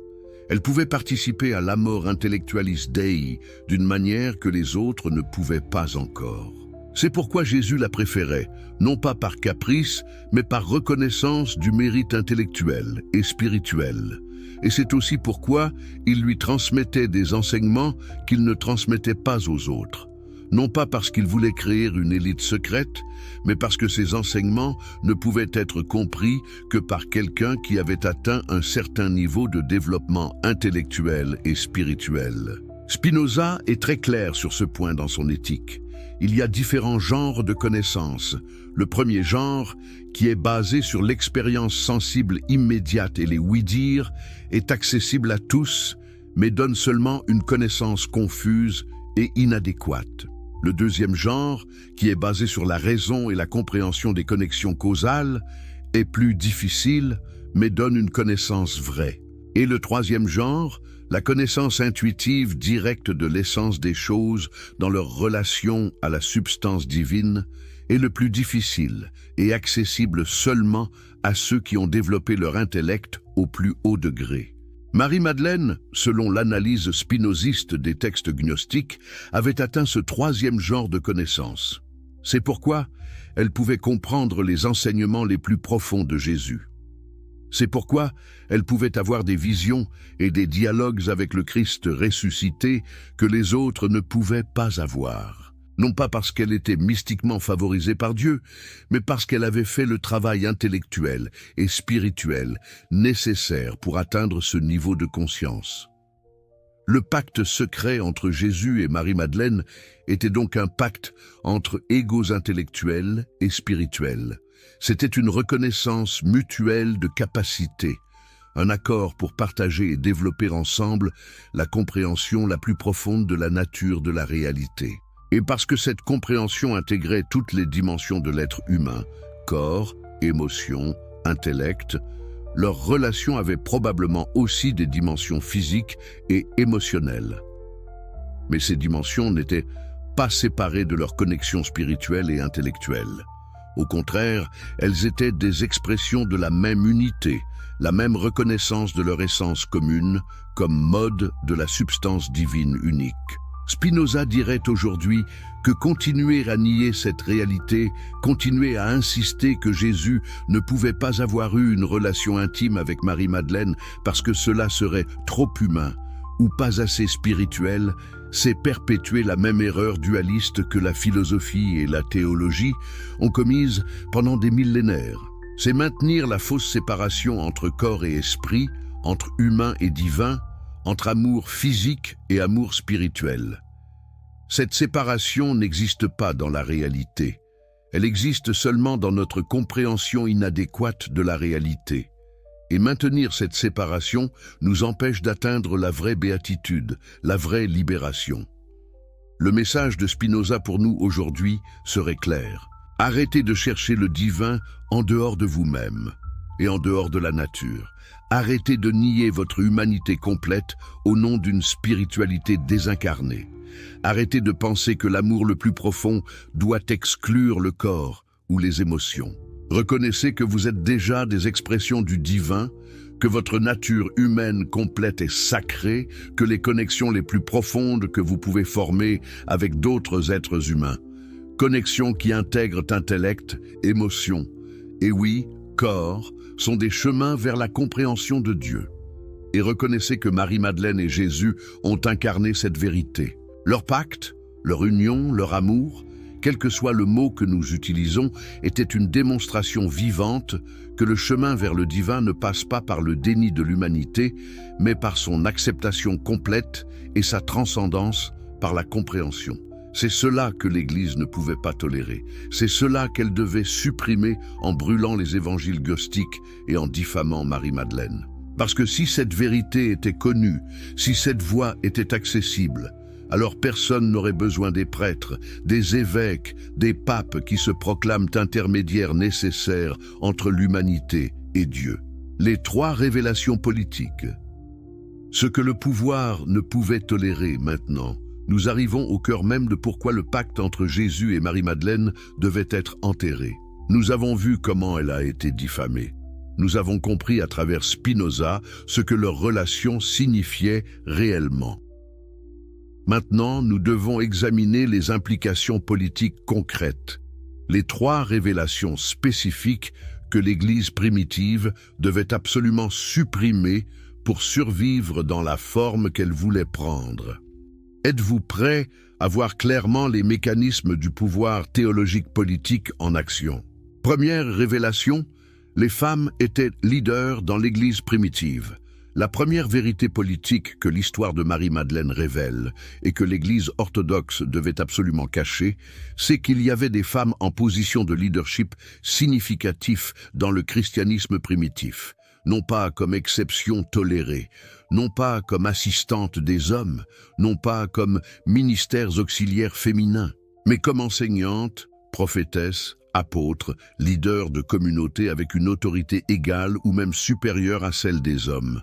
Elle pouvait participer à l'amor intellectualis Dei d'une manière que les autres ne pouvaient pas encore. C'est pourquoi Jésus la préférait, non pas par caprice, mais par reconnaissance du mérite intellectuel et spirituel. Et c'est aussi pourquoi il lui transmettait des enseignements qu'il ne transmettait pas aux autres. Non pas parce qu'il voulait créer une élite secrète, mais parce que ces enseignements ne pouvaient être compris que par quelqu'un qui avait atteint un certain niveau de développement intellectuel et spirituel. Spinoza est très clair sur ce point dans son éthique. Il y a différents genres de connaissances. Le premier genre, qui est basé sur l'expérience sensible immédiate et les oui-dire, est accessible à tous, mais donne seulement une connaissance confuse et inadéquate. Le deuxième genre, qui est basé sur la raison et la compréhension des connexions causales, est plus difficile, mais donne une connaissance vraie. Et le troisième genre, la connaissance intuitive directe de l'essence des choses dans leur relation à la substance divine, est le plus difficile et accessible seulement à ceux qui ont développé leur intellect au plus haut degré. Marie-Madeleine, selon l'analyse spinoziste des textes gnostiques, avait atteint ce troisième genre de connaissance. C'est pourquoi elle pouvait comprendre les enseignements les plus profonds de Jésus. C'est pourquoi elle pouvait avoir des visions et des dialogues avec le Christ ressuscité que les autres ne pouvaient pas avoir. Non pas parce qu'elle était mystiquement favorisée par Dieu, mais parce qu'elle avait fait le travail intellectuel et spirituel nécessaire pour atteindre ce niveau de conscience. Le pacte secret entre Jésus et Marie-Madeleine était donc un pacte entre égos intellectuels et spirituels. C'était une reconnaissance mutuelle de capacité, un accord pour partager et développer ensemble la compréhension la plus profonde de la nature de la réalité. Et parce que cette compréhension intégrait toutes les dimensions de l'être humain, corps, émotions, intellect, leur relation avait probablement aussi des dimensions physiques et émotionnelles. Mais ces dimensions n'étaient pas séparées de leur connexion spirituelle et intellectuelle. Au contraire, elles étaient des expressions de la même unité, la même reconnaissance de leur essence commune comme mode de la substance divine unique. Spinoza dirait aujourd'hui que continuer à nier cette réalité, continuer à insister que Jésus ne pouvait pas avoir eu une relation intime avec Marie-Madeleine parce que cela serait trop humain ou pas assez spirituel, c'est perpétuer la même erreur dualiste que la philosophie et la théologie ont commise pendant des millénaires. C'est maintenir la fausse séparation entre corps et esprit, entre humain et divin, entre amour physique et amour spirituel. Cette séparation n'existe pas dans la réalité. Elle existe seulement dans notre compréhension inadéquate de la réalité. Et maintenir cette séparation nous empêche d'atteindre la vraie béatitude, la vraie libération. Le message de Spinoza pour nous aujourd'hui serait clair. Arrêtez de chercher le divin en dehors de vous-même et en dehors de la nature. Arrêtez de nier votre humanité complète au nom d'une spiritualité désincarnée. Arrêtez de penser que l'amour le plus profond doit exclure le corps ou les émotions. Reconnaissez que vous êtes déjà des expressions du divin, que votre nature humaine complète est sacrée, que les connexions les plus profondes que vous pouvez former avec d'autres êtres humains. Connexions qui intègrent intellect, émotion, et oui, corps, sont des chemins vers la compréhension de Dieu. Et reconnaissez que Marie-Madeleine et Jésus ont incarné cette vérité. Leur pacte, leur union, leur amour, quel que soit le mot que nous utilisons, était une démonstration vivante que le chemin vers le divin ne passe pas par le déni de l'humanité, mais par son acceptation complète et sa transcendance par la compréhension. C'est cela que l'Église ne pouvait pas tolérer. C'est cela qu'elle devait supprimer en brûlant les évangiles gnostiques et en diffamant Marie-Madeleine. Parce que si cette vérité était connue, si cette voie était accessible, alors personne n'aurait besoin des prêtres, des évêques, des papes qui se proclament intermédiaires nécessaires entre l'humanité et Dieu. Les trois révélations politiques. Ce que le pouvoir ne pouvait tolérer maintenant, nous arrivons au cœur même de pourquoi le pacte entre Jésus et Marie-Madeleine devait être enterré. Nous avons vu comment elle a été diffamée. Nous avons compris à travers Spinoza ce que leur relation signifiait réellement. Maintenant, nous devons examiner les implications politiques concrètes, les trois révélations spécifiques que l'Église primitive devait absolument supprimer pour survivre dans la forme qu'elle voulait prendre. Êtes-vous prêts à voir clairement les mécanismes du pouvoir théologique politique en action? Première révélation, les femmes étaient leaders dans l'Église primitive. La première vérité politique que l'histoire de Marie-Madeleine révèle et que l'Église orthodoxe devait absolument cacher, c'est qu'il y avait des femmes en position de leadership significatif dans le christianisme primitif, non pas comme exception tolérée, non pas comme assistantes des hommes, non pas comme ministères auxiliaires féminins, mais comme enseignantes, prophétesses, apôtres, leaders de communautés avec une autorité égale ou même supérieure à celle des hommes.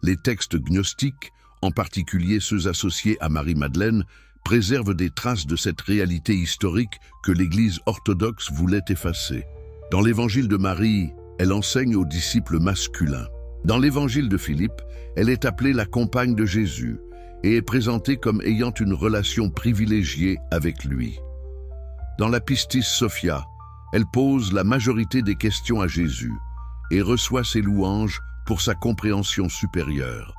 Les textes gnostiques, en particulier ceux associés à Marie-Madeleine, préservent des traces de cette réalité historique que l'Église orthodoxe voulait effacer. Dans l'Évangile de Marie, elle enseigne aux disciples masculins. Dans l'Évangile de Philippe, elle est appelée la compagne de Jésus et est présentée comme ayant une relation privilégiée avec lui. Dans la Pistis Sophia, elle pose la majorité des questions à Jésus et reçoit ses louanges pour sa compréhension supérieure.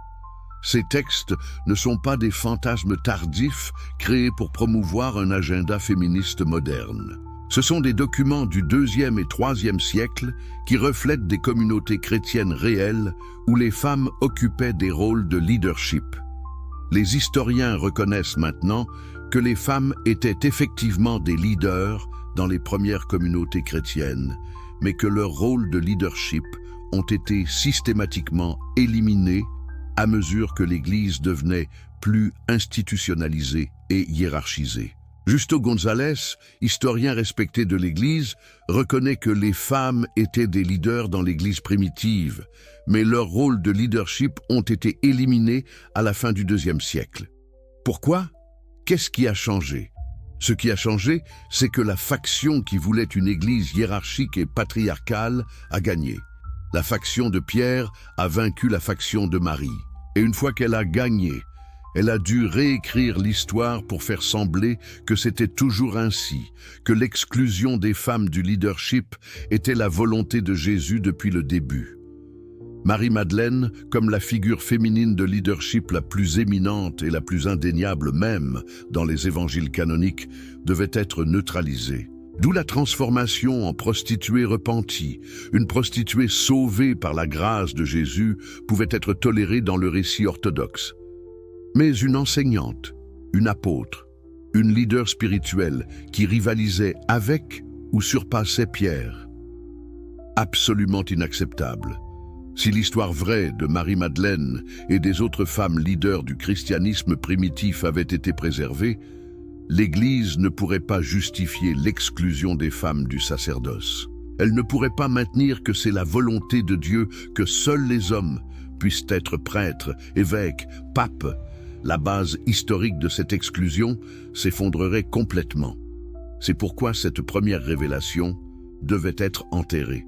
Ces textes ne sont pas des fantasmes tardifs créés pour promouvoir un agenda féministe moderne. Ce sont des documents du IIe et IIIe siècle qui reflètent des communautés chrétiennes réelles où les femmes occupaient des rôles de leadership. Les historiens reconnaissent maintenant que les femmes étaient effectivement des leaders dans les premières communautés chrétiennes, mais que leur rôle de leadership ont été systématiquement éliminés à mesure que l'Église devenait plus institutionnalisée et hiérarchisée. Justo González, historien respecté de l'Église, reconnaît que les femmes étaient des leaders dans l'Église primitive, mais leurs rôles de leadership ont été éliminés à la fin du IIe siècle. Pourquoi? Qu'est-ce qui a changé? Ce qui a changé, c'est que la faction qui voulait une église hiérarchique et patriarcale a gagné. La faction de Pierre a vaincu la faction de Marie. Et une fois qu'elle a gagné, elle a dû réécrire l'histoire pour faire sembler que c'était toujours ainsi, que l'exclusion des femmes du leadership était la volonté de Jésus depuis le début. Marie-Madeleine, comme la figure féminine de leadership la plus éminente et la plus indéniable même dans les évangiles canoniques, devait être neutralisée. D'où la transformation en prostituée repentie. Une prostituée sauvée par la grâce de Jésus pouvait être tolérée dans le récit orthodoxe. Mais une enseignante, une apôtre, une leader spirituelle qui rivalisait avec ou surpassait Pierre. Absolument inacceptable. Si l'histoire vraie de Marie-Madeleine et des autres femmes leaders du christianisme primitif avait été préservée, l'Église ne pourrait pas justifier l'exclusion des femmes du sacerdoce. Elle ne pourrait pas maintenir que c'est la volonté de Dieu que seuls les hommes puissent être prêtres, évêques, papes. La base historique de cette exclusion s'effondrerait complètement. C'est pourquoi cette première révélation devait être enterrée.